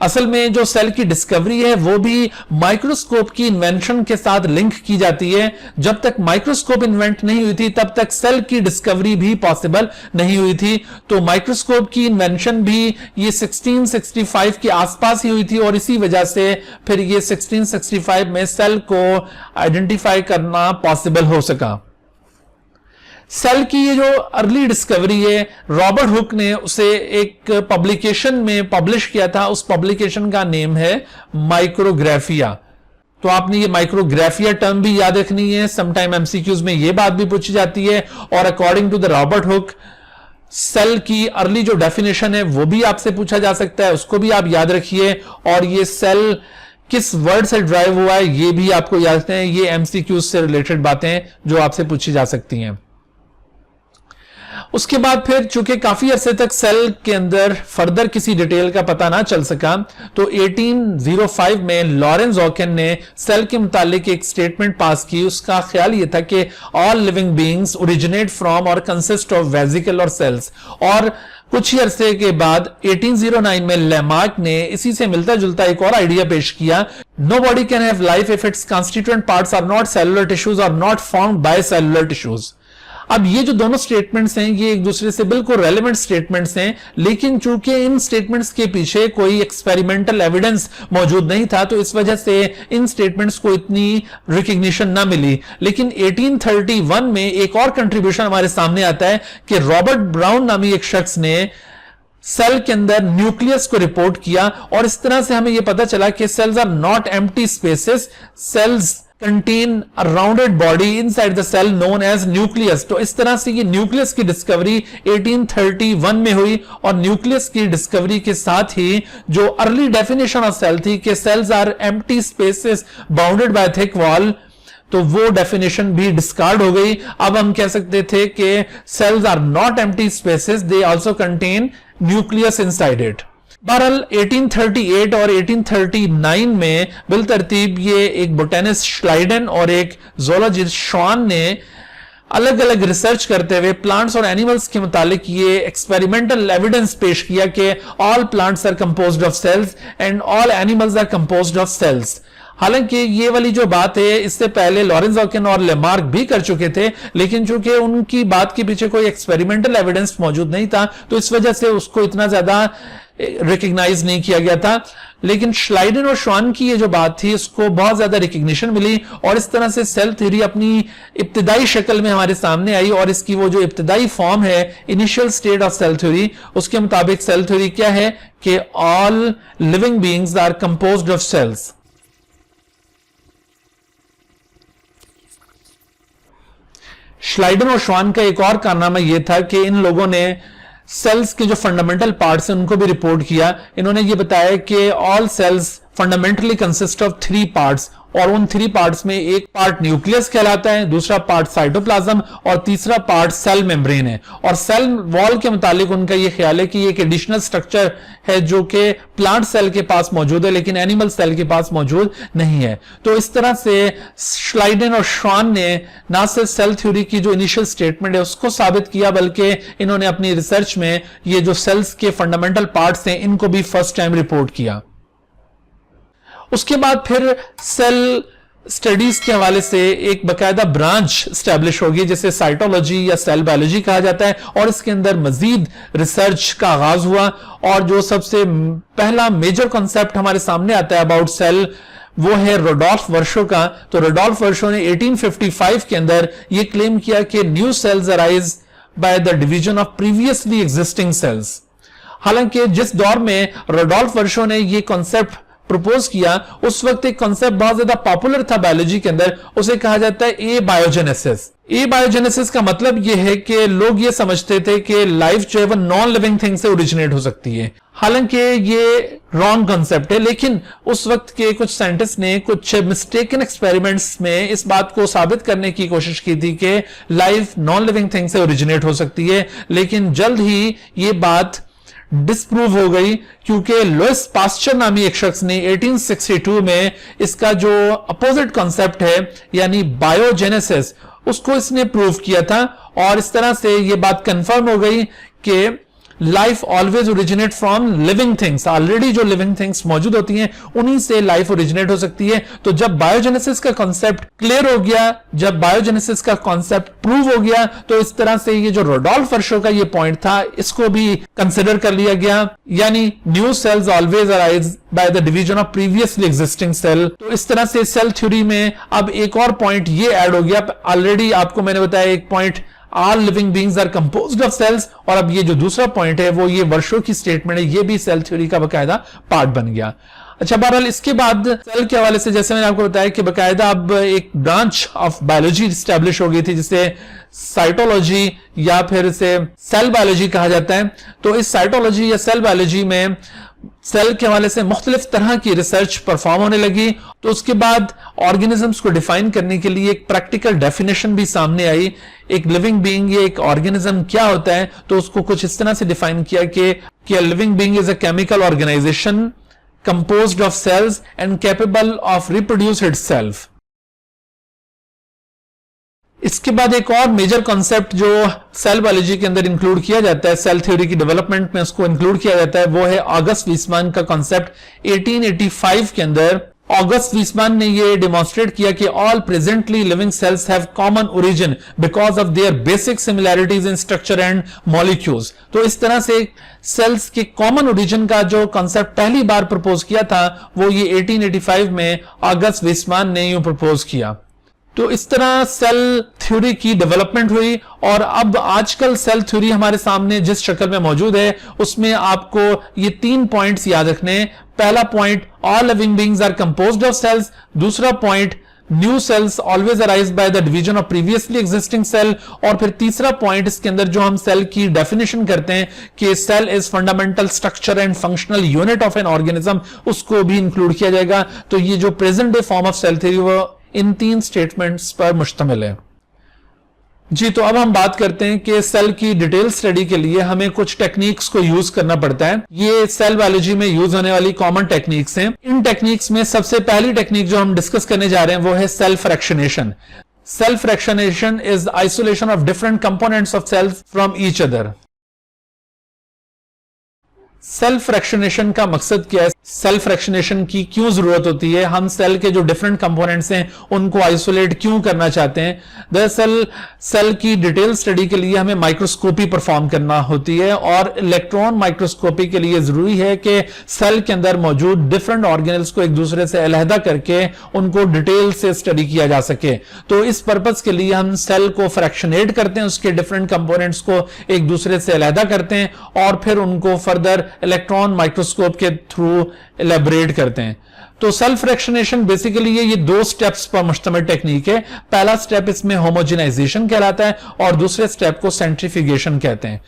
असल में जो सेल की डिस्कवरी है वो भी माइक्रोस्कोप की इन्वेंशन के साथ लिंक की जाती है। जब तक माइक्रोस्कोप इन्वेंट नहीं हुई थी तब तक सेल की डिस्कवरी भी पॉसिबल नहीं हुई थी। तो माइक्रोस्कोप की इन्वेंशन भी ये 1665 के आसपास ही हुई थी और इसी वजह से फिर ये 1665 में सेल को आइडेंटिफाई करना पॉसिबल हो सका। सेल की ये जो अर्ली डिस्कवरी है, रॉबर्ट हुक ने उसे एक पब्लिकेशन में पब्लिश किया था। उस पब्लिकेशन का नेम है माइक्रोग्राफिया। तो आपने ये माइक्रोग्राफिया टर्म भी याद रखनी है, समटाइम एमसीक्यूज में ये बात भी पूछी जाती है। और according to the Robert Hooke, cell की अर्ली जो डेफिनेशन है वो भी आपसे पूछा जा सकता है, उसको भी आप याद रखिए। और ये सेल किस वर्ड से ड्राइव हुआ है ये भी आपको याद रखना है। ये एमसीक्यूज से रिलेटेड बातें जो आपसे पूछी जा सकती हैं। उसके बाद फिर चूंकि काफी अरसे तक सेल के अंदर फर्दर किसी डिटेल का पता ना चल सका, तो 1805 में लॉरेंस हॉकिन ने सेल के मुतालिक एक स्टेटमेंट पास की। उसका ख्याल यह था कि all living beings originate from और कंसिस्ट ऑफ वेसिकल और सेल्स। और कुछ ही अरसे के बाद 1809 में लेमार्क ने इसी से मिलता जुलता एक और आइडिया पेश किया। Nobody can have life if its constituent parts are not cellular tissues और not formed by cellular tissues. अब ये जो दोनों स्टेटमेंट्स हैं ये एक दूसरे से बिल्कुल रेलेवेंट स्टेटमेंट्स हैं, लेकिन चूंकि इन स्टेटमेंट्स के पीछे कोई एक्सपेरिमेंटल एविडेंस मौजूद नहीं था तो इस वजह से इन स्टेटमेंट्स को इतनी रिकग्निशन ना मिली। लेकिन 1831 में एक और कंट्रीब्यूशन हमारे सामने आता है कि रॉबर्ट ब्राउन नामी एक शख्स ने सेल के अंदर न्यूक्लियस को रिपोर्ट किया और इस तरह से हमें यह पता चला कि cells are not empty spaces, cells contain a rounded body inside the cell known as nucleus। तो इस तरह से ये न्यूक्लियस की डिस्कवरी 1831 में हुई और न्यूक्लियस की डिस्कवरी के साथ ही जो अर्ली डेफिनेशन ऑफ सेल थी कि cells are empty spaces bounded by thick wall, तो वो डेफिनेशन भी डिस्कार्ड हो गई। अब हम कह सकते थे कि cells are not empty spaces, they also contain nucleus inside it. बहरहाल 1838 और 1839 में बिल तरतीब ये एक बोटेनिस्ट श्लाइडन और एक ज़ूलॉजिस्ट श्वान ने अलग अलग रिसर्च करते हुए प्लांट्स और एनिमल्स के मुतालिक ये एक्सपेरिमेंटल एविडेंस पेश किया कि all plants are composed of cells and all animals are composed of cells. हालांकि ये वाली जो बात है इससे पहले लॉरेंस हॉकिन और लेमार्क भी कर चुके थे, लेकिन चूंकि उनकी बात के पीछे कोई एक्सपेरिमेंटल एविडेंस मौजूद नहीं था तो इस वजह से उसको इतना ज्यादा रिकग्नाइज नहीं किया गया था। लेकिन श्लाइडन और श्वान की ये जो बात थी उसको बहुत ज्यादा रिकग्निशन मिली और इस तरह से सेल थ्योरी अपनी इब्तिदाई शक्ल में हमारे सामने आई। और इसकी वो जो इब्तिदाई फॉर्म है, initial state of cell theory, उसके मुताबिक सेल थ्योरी क्या है कि all living beings are composed of cells. Schleiden और श्वान का एक और कारनामा यह था कि इन लोगों ने सेल्स के जो फंडामेंटल पार्ट्स हैं उनको भी रिपोर्ट किया। इन्होंने ये बताया कि all cells fundamentally consist of 3 parts, और उन 3 पार्ट्स में एक पार्ट न्यूक्लियस कहलाता है, दूसरा पार्ट साइटोप्लाज्म और तीसरा पार्ट सेल मेम्ब्रेन है। और सेल वॉल के मुतालिक उनका यह ख्याल है कि एक एडिशनल स्ट्रक्चर है जो कि प्लांट सेल के पास मौजूद है लेकिन एनिमल सेल के पास मौजूद नहीं है। तो इस तरह से श्लाइडन और श्वान ने ना सिर्फ सेल थ्योरी की जो इनिशियल स्टेटमेंट है उसको साबित किया, बल्कि इन्होंने अपनी रिसर्च में ये जो सेल्स के फंडामेंटल पार्ट्स हैं इनको भी फर्स्ट टाइम रिपोर्ट किया। उसके बाद फिर सेल स्टडीज के हवाले से एक बकायदा ब्रांच स्टैब्लिश होगी जिसे साइटोलॉजी या सेल बायोलॉजी कहा जाता है, और इसके अंदर मजीद रिसर्च का आगाज हुआ। और जो सबसे पहला मेजर कॉन्सेप्ट हमारे सामने आता है अबाउट सेल वो है रोडोल्फ वर्शो का। तो रोडोल्फ वर्शो ने 1855 के अंदर यह क्लेम किया कि new sales arise by the division of previously existing cells. हालांकि जिस दौर में रोडोल्फ वर्शो ने यह कॉन्सेप्ट प्रपोज किया उस वक्त एक कॉन्सेप्ट बहुत ज्यादा पॉपुलर था बायोलॉजी के अंदर, उसे कहा जाता है ए बायोजेनेसिस। ए बायोजेनेसिस का मतलब यह है कि लोग ये समझते थे कि लाइफ जो है वो नॉन लिविंग थिंग से ओरिजिनेट हो सकती है। हालांकि ये रॉन्ग कॉन्सेप्ट है, लेकिन उस वक्त के कुछ साइंटिस्ट ने कुछ मिस्टेकन एक्सपेरिमेंट्स में इस बात को साबित करने की कोशिश की थी कि लाइफ नॉन लिविंग थिंग से ओरिजिनेट हो सकती है, लेकिन जल्द ही ये बात डिस्प्रूव हो गई क्योंकि लुइस पास्चर नामी एक शख्स ने 1862 में इसका जो अपोजिट कॉन्सेप्ट है यानी बायोजेनेसिस उसको इसने प्रूव किया था। और इस तरह से यह बात कंफर्म हो गई कि life always originate from living things. Already जो लिविंग थिंग्स मौजूद होती हैं उन्हीं से लाइफ ओरिजिनेट हो सकती है। तो जब बायोजेनेसिस का कॉन्सेप्ट क्लियर हो गया, जब बायोजेनेसिस का कॉन्सेप्ट प्रूव हो गया, तो इस तरह से ये जो रोडोल्फ वर्शो का ये पॉइंट था इसको भी कंसिडर कर लिया गया, यानी new cells always arise by the division of previously existing cell. तो इस तरह से सेल थ्योरी में अब एक और पॉइंट ये ऐड हो गया। ऑलरेडी आपको मैंने बताया एक point all living beings are composed of cells, और अब ये जो दूसरा पॉइंट है वो ये वर्शो की स्टेटमेंट है, ये भी सेल थ्योरी का बकायदा पार्ट बन गया। अच्छा, बहरहाल इसके बाद सेल के हवाले से जैसे मैंने आपको बताया कि बकायदा अब एक ब्रांच ऑफ बायोलॉजी स्टैब्लिश हो गई थी जिसे साइटोलॉजी या फिर इसे सेल बायोलॉजी कहा जाता है। तो इस साइटोलॉजी या सेल बायोलॉजी में सेल के हवाले से मुख्तलिफ तरह की रिसर्च परफॉर्म होने लगी। तो उसके बाद ऑर्गेनिजम्स को डिफाइन करने के लिए एक प्रैक्टिकल डेफिनेशन भी सामने आई। एक लिविंग बीइंग या एक ऑर्गेनिज्म क्या होता है, तो उसको कुछ इस तरह से डिफाइन किया कि living being is a chemical organization composed of cells and capable of reproduce itself. इसके बाद एक और मेजर कॉन्सेप्ट जो सेल बायोलॉजी के अंदर इंक्लूड किया जाता है, सेल थ्योरी की डेवलपमेंट में उसको इंक्लूड किया जाता है, वो है ऑगस्ट वीसमैन का कॉन्सेप्ट। 1885 के अंदर ऑगस्ट वीसमैन ने ये डेमोन्स्ट्रेट किया कि all presently living cells have common origin because of their basic similarities in structure and molecules. तो इस तरह से सेल्स के कॉमन ओरिजिन का जो कॉन्सेप्ट पहली बार प्रपोज किया था वो ये 1885 में ऑगस्ट वीसमैन ने यूं प्रपोज किया। तो इस तरह सेल थ्योरी की डेवलपमेंट हुई, और अब आजकल सेल थ्योरी हमारे सामने जिस शक्ल में मौजूद है उसमें आपको ये 3 पॉइंट्स याद रखने। पहला point, all living beings are composed of cells. दूसरा point, new cells always arise by the division of previously existing cell. और फिर तीसरा पॉइंट इसके अंदर जो हम सेल की डेफिनेशन करते हैं कि cell is fundamental structure and functional unit of an organism, उसको भी इंक्लूड किया जाएगा। तो ये जो present day form of cell theory वो इन 3 स्टेटमेंट्स पर मुश्तमिल है। जी, तो अब हम बात करते हैं कि सेल की डिटेल स्टडी के लिए हमें कुछ टेक्निक्स को यूज करना पड़ता है। ये सेल बायोलॉजी में यूज होने वाली कॉमन टेक्निक्स हैं। इन टेक्निक्स में सबसे पहली टेक्निक जो हम डिस्कस करने जा रहे हैं वो है cell fractionation. Cell fractionation is isolation of different components of cells from each other. Cell fractionation का मकसद क्या है, सेल फ्रैक्शनेशन की क्यों जरूरत होती है, हम सेल के जो डिफरेंट कंपोनेंट्स हैं उनको आइसोलेट क्यों करना चाहते हैं। दरअसल सेल की डिटेल स्टडी के लिए हमें माइक्रोस्कोपी परफॉर्म करना होती है, और इलेक्ट्रॉन माइक्रोस्कोपी के लिए जरूरी है कि सेल के अंदर मौजूद डिफरेंट ऑर्गेनल्स को एक दूसरे से अलहदा करके उनको डिटेल से स्टडी किया जा सके। तो इस पर्पज के लिए हम सेल को फ्रैक्शनेट करते हैं, उसके डिफरेंट कंपोनेंट्स को एक दूसरे से अलहदा करते हैं, और फिर उनको फर्दर इलेक्ट्रॉन माइक्रोस्कोप के थ्रू एलैबोरेट करते हैं। तो सेल्फ फ्रैक्शनेशन बेसिकली ये दो स्टेप्स पर मुश्तमिल टेक्निक है। पहला स्टेप इसमें होमोजेनाइजेशन कहलाता है और दूसरे स्टेप को सेंट्रीफ्यूगेशन कहते हैं।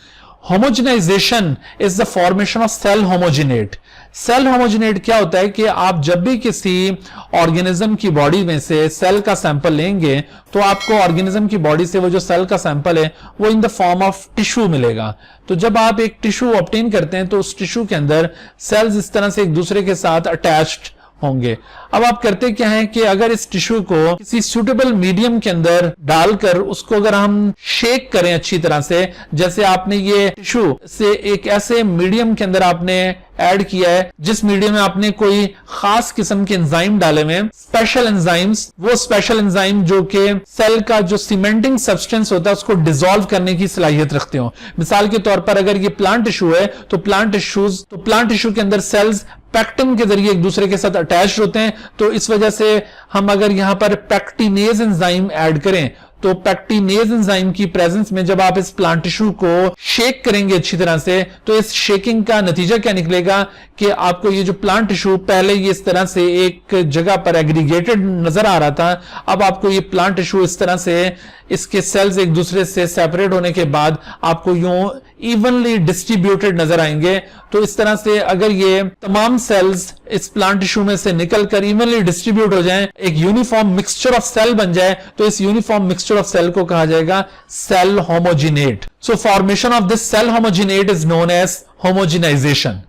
Homogenization is the formation of cell homogenate. Cell homogenate क्या होता है कि आप जब भी किसी ऑर्गेनिज्म की बॉडी में से सेल का सैंपल लेंगे तो आपको ऑर्गेनिज्म की बॉडी से वो जो सेल का सैंपल है वो in the form of tissue मिलेगा। तो जब आप एक टिश्यू ऑब्टेन करते हैं तो उस टिश्यू के अंदर सेल्स इस तरह से एक दूसरे के साथ अटैच्ड होंगे। अब आप करते क्या है कि अगर इस टिश्यू को किसी सूटेबल मीडियम के अंदर डालकर उसको अगर हम शेक करें अच्छी तरह से, जैसे आपने ये टिश्यू से एक ऐसे मीडियम के अंदर आपने ऐड किया है जिस मीडियम में आपने कोई खास किस्म के एंजाइम डाले हुए, स्पेशल एंजाइम्स, वो स्पेशल एंजाइम जो कि सेल का जो सीमेंटिंग सब्सटेंस होता है उसको डिसॉल्व करने की सलाहियत रखते हो। मिसाल के तौर पर अगर ये प्लांट टिश्यू है तो प्लांट टिश्यू के अंदर सेल्स पैक्टिन के जरिए एक दूसरे के साथ अटैच होते हैं। तो इस वजह से हम अगर यहां पर पैक्टिनेज एंजाइम ऐड करें तो पैक्टिनेज एंजाइम की प्रेजेंस में जब आप इस प्लांट टिश्यू को शेक करेंगे अच्छी तरह से तो इस शेकिंग का नतीजा क्या निकलेगा कि आपको ये जो प्लांट टिश्यू पहले ये इस तरह से एक जगह पर एग्रीगेटेड नजर आ रहा था, अब आपको ये प्लांट टिश्यू इस तरह से इसके सेल्स एक दूसरे से सेपरेट होने के बाद आपको यूं इवनली डिस्ट्रीब्यूटेड नजर आएंगे। तो इस तरह से अगर ये तमाम सेल्स इस प्लांट टिश्यू में से निकलकर इवनली डिस्ट्रीब्यूट हो जाएं, एक यूनिफॉर्म मिक्सचर ऑफ सेल बन जाए, तो इस यूनिफॉर्म मिक्सचर ऑफ सेल को कहा जाएगा cell homogenate. So formation of this cell homogenate is known as homogenization.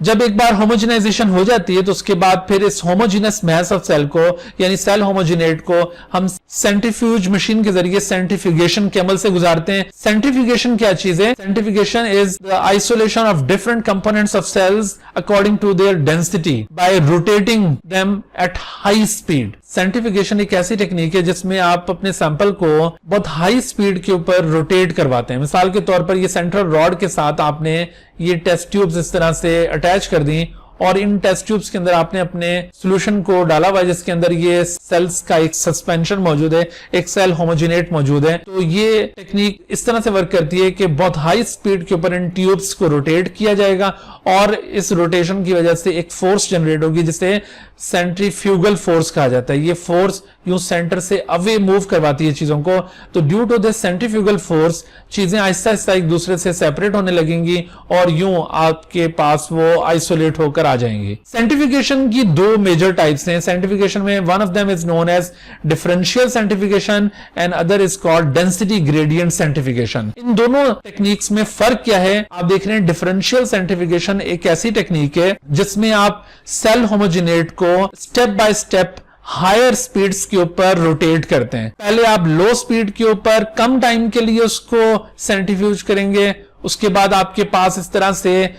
जब एक बार होमोजेनाइजेशन हो जाती है तो उसके बाद फिर इस होमोजीनस मैस ऑफ सेल को यानी सेल होमोजिनेट को हम सेंट्रीफ्यूज मशीन के जरिए सेंट्रीफ्यूगेशन के अमल से गुजारते हैं। सेंट्रीफ्यूगेशन क्या चीज है? Centrifugation is the isolation of different components of cells according to their density by rotating them at high speed. Centrifugation एक ऐसी टेक्निक है जिसमें आप अपने सैंपल को बहुत हाई स्पीड के ऊपर रोटेट करवाते हैं। मिसाल के तौर पर ये सेंट्रल रॉड के साथ आपने ये टेस्ट ट्यूब्स इस तरह से अटैच कर दी और इन टेस्ट ट्यूब्स के अंदर आपने अपने सॉल्यूशन को डाला हुआ जिसके अंदर ये सेल्स का एक सस्पेंशन मौजूद है, एक सेल होमोजिनेट मौजूद है। तो ये टेक्निक इस तरह से वर्क करती है कि बहुत हाई स्पीड के ऊपर इन ट्यूब्स को रोटेट किया जाएगा और इस रोटेशन की वजह से एक फोर्स जनरेट होगी जिसे सेंट्रीफ्यूगल फोर्स कहा जाता है। ये फोर्स यूं सेंटर से अवे मूव करवाती है चीजों को। तो due to this centrifugal force चीजें आहिस्ता आहिस्ता एक दूसरे से सेपरेट होने लगेंगी और यूं आपके पास वो आइसोलेट होकर आ जाएंगी। सेंट्रीफ्यूगेशन की दो मेजर टाइप्स हैं। सेंट्रीफ्यूगेशन में one of them is known as differential centrifugation and other is called density gradient centrifugation. इन दोनों टेक्निक्स में फर्क क्या है? आप देख रहे हैं डिफरेंशियल सेंट्रीफ्यूगेशन एक ऐसी टेक्निक है जिसमें आप सेल होमोजिनेट को step by step higher speeds के ऊपर रोटेट करते हैं। पहले आप लो स्पीड के ऊपर कम टाइम के लिए उसको सेंट्रीफ्यूज करेंगे, उसके बाद आपके पास इस तरह से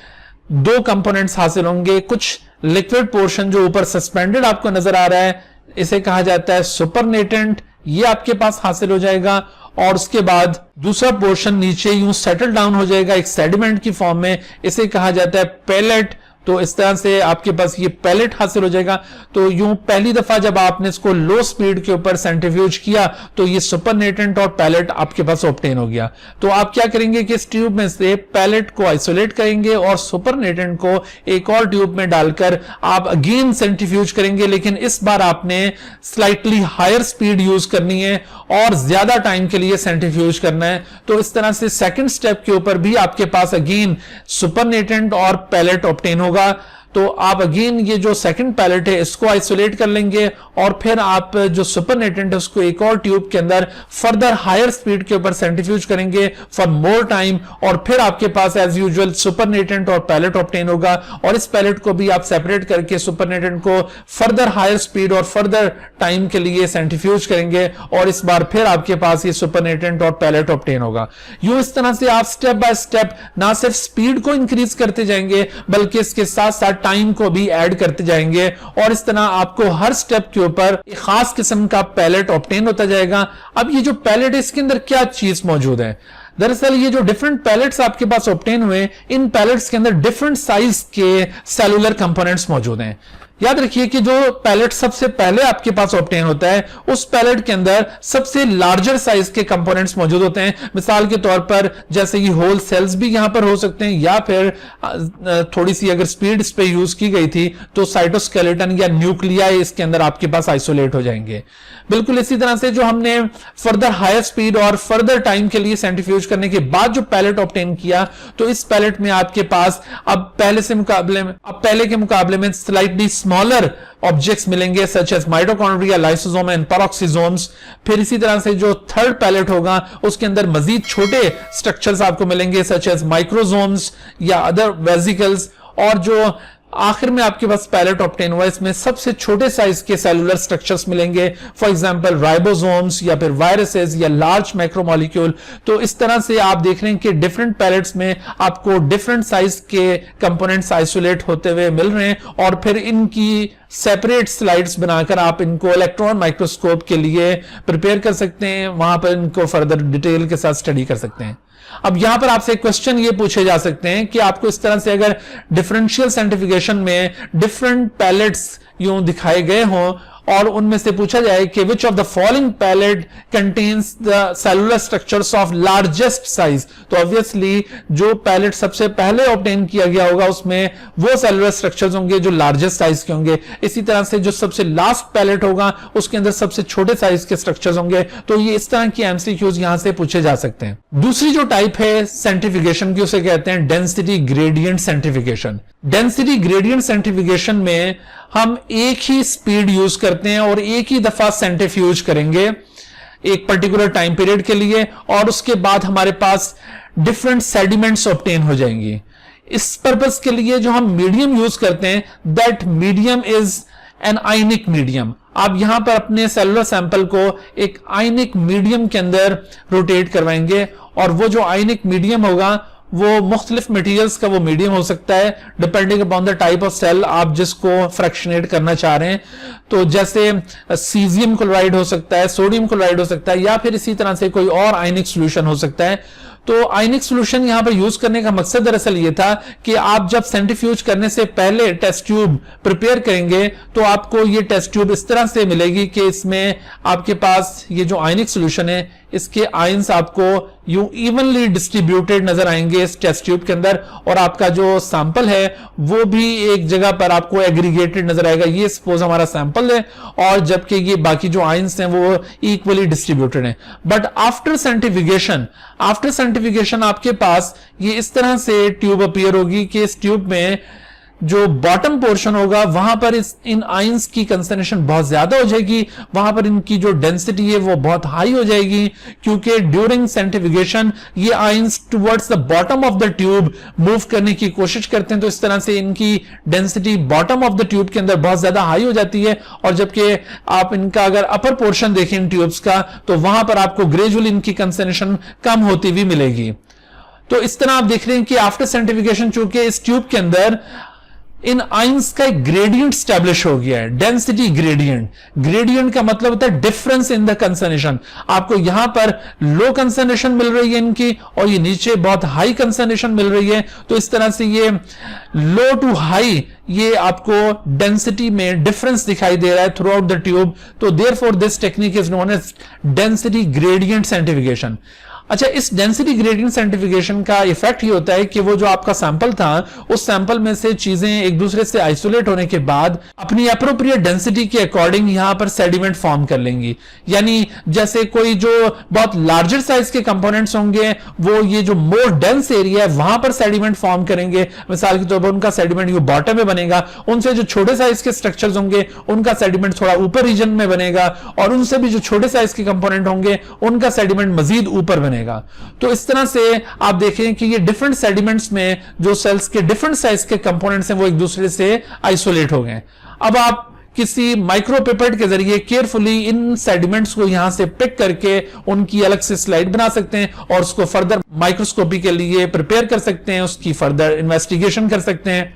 दो कंपोनेंट्स हासिल होंगे। कुछ लिक्विड पोर्शन जो ऊपर सस्पेंडेड आपको नजर आ रहा है इसे कहा जाता है सुपरनेटेंट, ये आपके पास हासिल हो जाएगा और उसके बाद दूसरा पोर्शन नीचे यूं सेटल डाउन हो जाएगा एक सेडिमेंट की फॉर्म में, इसे कहा जाता है पेलेट। तो इस तरह से आपके पास ये पैलेट हासिल हो जाएगा। तो यूं पहली दफा जब आपने इसको लो स्पीड के ऊपर सेंट्रीफ्यूज किया तो ये सुपरनेटेंट और पैलेट आपके पास ऑब्टेन हो गया। तो आप क्या करेंगे कि इस ट्यूब में से पैलेट को आइसोलेट करेंगे और सुपरनेटेंट को एक और ट्यूब में डालकर आप अगेन सेंट्रीफ्यूज करेंगे, लेकिन इस बार आपने स्लाइटली हायर स्पीड यूज करनी है और ज्यादा टाइम के लिए सेंट्रीफ्यूज करना है। तो इस तरह से सेकंड स्टेप के ऊपर भी आपके पास अगेन सुपरनेटेंट और पैलेट ऑब्टेन होगा। तो आप अगेन ये जो सेकंड पैलेट है इसको आइसोलेट कर लेंगे और फिर आप जो सुपरनेटेंट है उसको एक और ट्यूब के अंदर फर्दर हायर स्पीड के ऊपर सेंट्रीफ्यूज करेंगे फॉर मोर टाइम और फिर आपके पास एज यूजुअल सुपरनेटेंट और पैलेट ऑब्टेन होगा। और इस पैलेट को भी आप सेपरेट करके सुपरनेटेंट को फर्दर हायर स्पीड और फर्दर टाइम के लिए सेंट्रीफ्यूज करेंगे और इस बार फिर आपके पास ये सुपरनेटेंट और पैलेट ऑब्टेन होगा। यूं इस तरह से आप स्टेप बाय स्टेप ना सिर्फ स्पीड को इंक्रीज करते जाएंगे बल्कि इसके साथ साथ टाइम को भी ऐड करते जाएंगे और इस तरह आपको हर स्टेप के ऊपर एक खास किस्म का पैलेट ऑब्टेन होता जाएगा। अब ये जो पैलेट है इसके अंदर क्या चीज मौजूद है? दरअसल ये जो डिफरेंट पैलेट्स आपके पास ऑब्टेन हुए इन पैलेट्स के अंदर डिफरेंट साइज के सेलुलर कंपोनेंट्स मौजूद हैं। याद रखिए कि जो पैलेट सबसे पहले आपके पास ऑब्टेन होता है, उस पैलेट के अंदर सबसे लार्जर साइज के कंपोनेंट्स मौजूद होते हैं। मिसाल के तौर पर जैसे कि होल सेल्स भी यहां पर हो सकते हैं, या फिर थोड़ी सी अगर स्पीड इस पे यूज की गई थी तो साइटोस्केलेटन या न्यूक्लिया इसके अंदर आपके पास आइसोलेट हो जाएंगे। बिल्कुल इसी तरह से जो हमने फर्दर हायर स्पीड और फर्दर टाइम के लिए सेंट्रीफ्यूज करने के बाद जो पैलेट ऑब्टेन किया, तो इस पैलेट में आपके पास अब पहले के मुकाबले में स्लाइटली स्मॉलर ऑब्जेक्ट्स मिलेंगे, such as mitochondria, lysosome and peroxisomes. फिर इसी तरह से जो थर्ड पैलेट होगा उसके अंदर मजीद छोटे स्ट्रक्चर्स आपको मिलेंगे, सच एज माइक्रोसोम्स या अदर वेसिकल्स। और जो आखिर में आपके पास पैलेट ऑब्टेन हुआ, इसमें सबसे छोटे साइज के सेलुलर स्ट्रक्चर्स मिलेंगे, फॉर एग्जांपल राइबोसोम्स या फिर वायरसेस या लार्ज मैक्रोमोलिक्यूल। तो इस तरह से आप देख रहे हैं कि डिफरेंट पैलेट्स में आपको डिफरेंट साइज के कंपोनेंट्स आइसोलेट होते हुए मिल रहे हैं, और फिर इनकी सेपरेट स्लाइड्स बनाकर आप इनको इलेक्ट्रॉन माइक्रोस्कोप के लिए प्रिपेयर कर सकते हैं, वहां पर इनको फर्दर डिटेल के साथ स्टडी कर सकते हैं। अब यहां पर आपसे क्वेश्चन ये पूछे जा सकते हैं कि आपको इस तरह से अगर डिफरेंशियल सेंट्रीफ्यूगेशन में डिफरेंट पैलेट्स यूं दिखाए गए हों और उनमें से पूछा जाए कि which of the following pellet contains the cellular structures of largest size, तो ऑब्वियसली जो पैलेट सबसे पहले ऑब्टेन किया गया होगा उसमें वो सेलुलर स्ट्रक्चर्स होंगे जो लार्जेस्ट साइज के होंगे। इसी तरह से जो सबसे लास्ट पैलेट होगा उसके अंदर सबसे छोटे साइज के स्ट्रक्चर्स होंगे। तो ये इस तरह की एमसीक्यूज यहां से पूछे जा सकते हैं। दूसरी जो टाइप है सेंट्रीफ्यूगेशन की, उसे कहते हैं density gradient centrifugation. Density gradient centrifugation में हम एक ही स्पीड यूज करते हैं और एक ही दफा सेंट्रीफ्यूज करेंगे एक पर्टिकुलर टाइम पीरियड के लिए, और उसके बाद हमारे पास डिफरेंट सेडिमेंट्स ऑब्टेन हो जाएंगी। इस पर्पस के लिए जो हम मीडियम यूज करते हैं, that medium is an ionic medium. आप यहां पर अपने सेलुलर सैंपल को एक आयनिक मीडियम के अंदर रोटेट करवाएंगे, और वो जो आयनिक मीडियम होगा वो मुख्तलिफ मटेरियल्स का वो मीडियम हो सकता है, depending upon the type of cell आप जिसको फ्रैक्शनेट करना चाह रहे हैं। तो जैसे सीजियम क्लोराइड हो सकता है, सोडियम क्लोराइड हो सकता है, या फिर इसी तरह से कोई और आयनिक सोल्यूशन हो सकता है। तो आयनिक सोल्यूशन यहां पर यूज करने का मकसद दरअसल ये था कि आप जब सेंट्रीफ्यूज करने से पहले टेस्ट ट्यूब प्रिपेयर करेंगे तो आपको ये टेस्ट ट्यूब इस तरह से मिलेगी कि इसमें आपके पास ये जो आयनिक सोल्यूशन है इसके आयंस आपको यूं इवनली डिस्ट्रीब्यूटेड नजर आएंगे इस टेस्ट ट्यूब के अंदर, और आपका जो सैंपल है वो भी एक जगह पर आपको एग्रीगेटेड नजर आएगा। ये सपोज हमारा सैंपल है, और जबकि ये बाकी जो आयंस हैं वो इक्वली डिस्ट्रीब्यूटेड हैं। बट आफ्टर सेंट्रीफ्यूगेशन आपके पास ये इस तरह से ट्यूब अपीयर होगी कि इस ट्यूब में जो बॉटम पोर्शन होगा वहां पर इन आयंस की कंसंट्रेशन बहुत ज्यादा हो जाएगी, वहां पर इनकी जो डेंसिटी है वो बहुत हाई हो जाएगी, क्योंकि ड्यूरिंग सेंट्रीफ्यूगेशन ये ions towards the bottom of the tube move करने की कोशिश करते हैं। तो इस तरह से इनकी density bottom of the tube के अंदर बहुत ज्यादा हाई हो जाती है, और जबकि आप इनका अगर अपर पोर्शन देखें इन ट्यूब्स का तो वहां पर आपको ग्रेजुअली इनकी कंसंट्रेशन कम होती हुई मिलेगी। तो इस तरह आप देख रहे हैं कि आफ्टर सेंट्रीफ्यूगेशन चूंकि इस ट्यूब के अंदर इन आयंस का एक ग्रेडियंट स्टैब्लिश हो गया है, डेंसिटी ग्रेडियंट। ग्रेडियंट का मतलब होता है डिफरेंस इन द कंसंट्रेशन। आपको यहां पर लो कंसंट्रेशन मिल रही है इनकी, और ये नीचे बहुत हाई कंसंट्रेशन मिल रही है। तो इस तरह से ये लो टू हाई ये आपको डेंसिटी में डिफरेंस दिखाई दे रहा है थ्रू आउट द ट्यूब। तो therefore this technique is known as density gradient centrifugation. अच्छा, इस डेंसिटी ग्रेडियंट सेंट्रीफ्यूगेशन का इफेक्ट ये होता है कि वो जो आपका सैंपल था उस सैंपल में से चीजें एक दूसरे से आइसोलेट होने के बाद अपनी एप्रोप्रिएट डेंसिटी के अकॉर्डिंग यहां पर सेडिमेंट फॉर्म कर लेंगी। यानी जैसे कोई जो बहुत लार्जर साइज के कंपोनेंट्स होंगे वो ये जो मोर डेंस एरिया है वहां पर सेडिमेंट फॉर्म करेंगे। मिसाल के तौर पर उनका सेडिमेंट ये बॉटम में बनेगा, उनसे जो छोटे साइज के स्ट्रक्चर्स होंगे उनका सेडिमेंट थोड़ा ऊपर रीजन में बनेगा, और उनसे भी जो छोटे साइज के कंपोनेंट होंगे उनका सेडिमेंट मजीद ऊपर बनेगा। तो इस तरह से आप देखें कि ये डिफरेंट सेडिमेंट्स में जो सेल्स के डिफरेंट साइज के कंपोनेंट्स हैं वो एक दूसरे से आइसोलेट हो गए। अब आप किसी माइक्रोपिपेट के जरिए केयरफुली इन सेडिमेंट्स को यहां से पिक करके उनकी अलग से स्लाइड बना सकते हैं और उसको फर्दर माइक्रोस्कोपी के लिए प्रिपेयर कर सकते हैं, उसकी फर्दर इन्वेस्टिगेशन कर सकते हैं।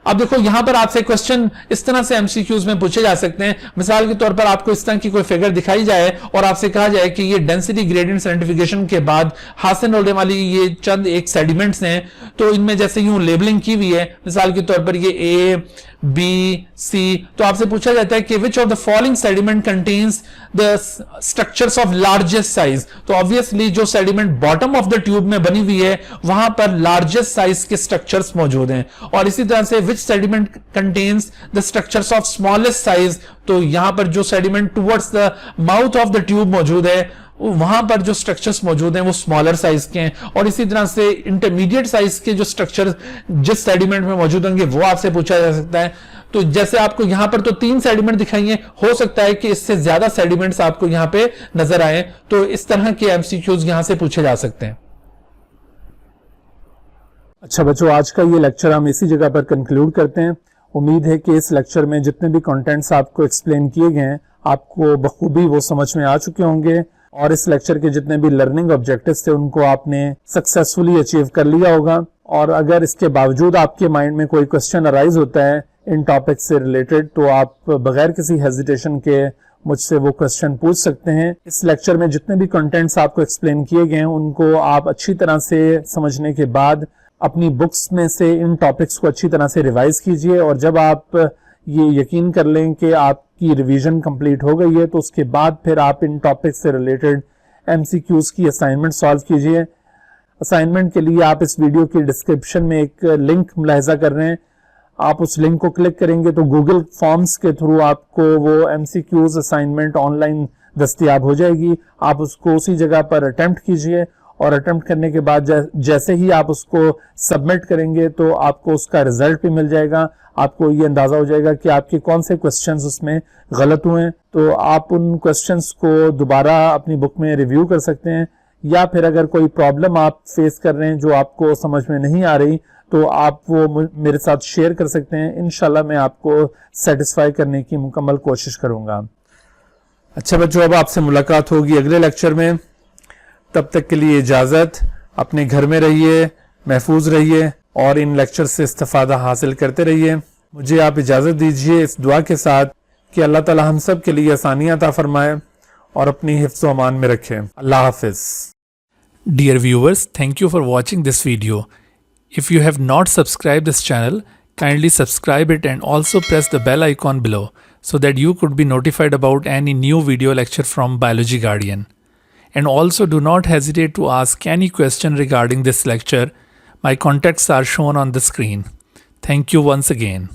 अब देखो यहां पर आपसे क्वेश्चन इस तरह से एमसीक्यूज में पूछे जा सकते हैं। मिसाल के तौर पर आपको इस तरह की कोई फिगर दिखाई जाए और आपसे कहा जाए कि ये डेंसिटी ग्रेडियंट सेंट्रीफ्यूगेशन के बाद हासिल होने वाली ये चंद एक सेडिमेंट्स हैं, तो इनमें जैसे यूं लेबलिंग की हुई है, मिसाल के तौर पर ये A, बी, सी, तो आपसे पूछा जाता है कि which of the following sediment contains the structures of largest size. तो ऑब्वियसली जो sediment bottom of the tube में बनी हुई है वहां पर लार्जेस्ट साइज के स्ट्रक्चर्स मौजूद हैं। और इसी तरह से which sediment contains the structures of smallest size, तो यहां पर जो sediment towards the mouth of the tube मौजूद है वहां पर जो स्ट्रक्चर्स मौजूद हैं वो स्मॉलर साइज के हैं। और इसी तरह से इंटरमीडिएट साइज के जो स्ट्रक्चर जिस सेडिमेंट में मौजूद होंगे वो आपसे पूछा जा सकता है। तो जैसे आपको यहां पर तो 3 सेडिमेंट दिखाई हैं, हो सकता है कि इससे ज्यादा सेडिमेंट्स आपको यहां पे नजर आए, तो इस तरह के एमसीक्यूज यहां से पूछे जा सकते हैं। अच्छा बच्चों, आज का ये लेक्चर हम इसी जगह पर कंक्लूड करते हैं। उम्मीद है कि इस लेक्चर में जितने भी कंटेंट्स आपको एक्सप्लेन किए गए हैं आपको बखूबी वो समझ में आ चुके होंगे, और इस लेक्चर के जितने भी लर्निंग ऑब्जेक्टिव्स थे उनको आपने सक्सेसफुली अचीव कर लिया होगा। और अगर इसके बावजूद आपके माइंड में कोई क्वेश्चन अराइज होता है इन टॉपिक से रिलेटेड तो आप बगैर किसी हेजिटेशन के मुझसे वो क्वेश्चन पूछ सकते हैं। इस लेक्चर में जितने भी कंटेंट्स आपको एक्सप्लेन किए गए हैं उनको आप अच्छी तरह से समझने के बाद अपनी बुक्स में से इन टॉपिक्स को अच्छी तरह से रिवाइज कीजिए, और जब आप ये यकीन कर लें कि आपकी रिवीजन कंप्लीट हो गई है तो उसके बाद फिर आप इन टॉपिक्स से रिलेटेड एमसीक्यूज की असाइनमेंट सॉल्व कीजिए। असाइनमेंट के लिए आप इस वीडियो की डिस्क्रिप्शन में एक लिंक मुलाहिजा कर रहे हैं, आप उस लिंक को क्लिक करेंगे तो गूगल फॉर्म्स के थ्रू आपको वो एमसीक्यूज असाइनमेंट ऑनलाइन दस्तयाब हो जाएगी। आप उसको उसी जगह पर अटेम्प्ट कीजिए, और अटेम्प्ट करने के बाद जैसे ही आप उसको सबमिट करेंगे तो आपको उसका रिजल्ट भी मिल जाएगा। आपको ये अंदाजा हो जाएगा कि आपके कौन से क्वेश्चंस उसमें गलत हुए हैं, तो आप उन क्वेश्चंस को दोबारा अपनी बुक में रिव्यू कर सकते हैं, या फिर अगर कोई प्रॉब्लम आप फेस कर रहे हैं जो आपको समझ में नहीं आ रही तो आप वो मेरे साथ शेयर कर सकते हैं। इंशाल्लाह मैं आपको सेटिस्फाई करने की मुकम्मल कोशिश करूंगा। अच्छा बच्चों, अब आपसे मुलाकात होगी अगले लेक्चर में। तब तक के लिए इजाजत। अपने घर में रहिए, महफूज रहिए और इन लेक्चर से इस्तिफादा हासिल करते रहिए। मुझे आप इजाजत दीजिए इस दुआ के साथ कि अल्लाह ताला हम सब के लिए आसानियां अता फरमाए और अपनी हिफ्ज़ व अमान में रखे। अल्लाह हाफिज। Dear viewers, thank you for watching this video. If you have not subscribed this channel, kindly subscribe it and also press the bell icon below so that you could be notified about any new video lecture from Biology Guardian. And also do not hesitate to ask any question regarding this lecture. My contacts are shown on the screen. Thank you once again.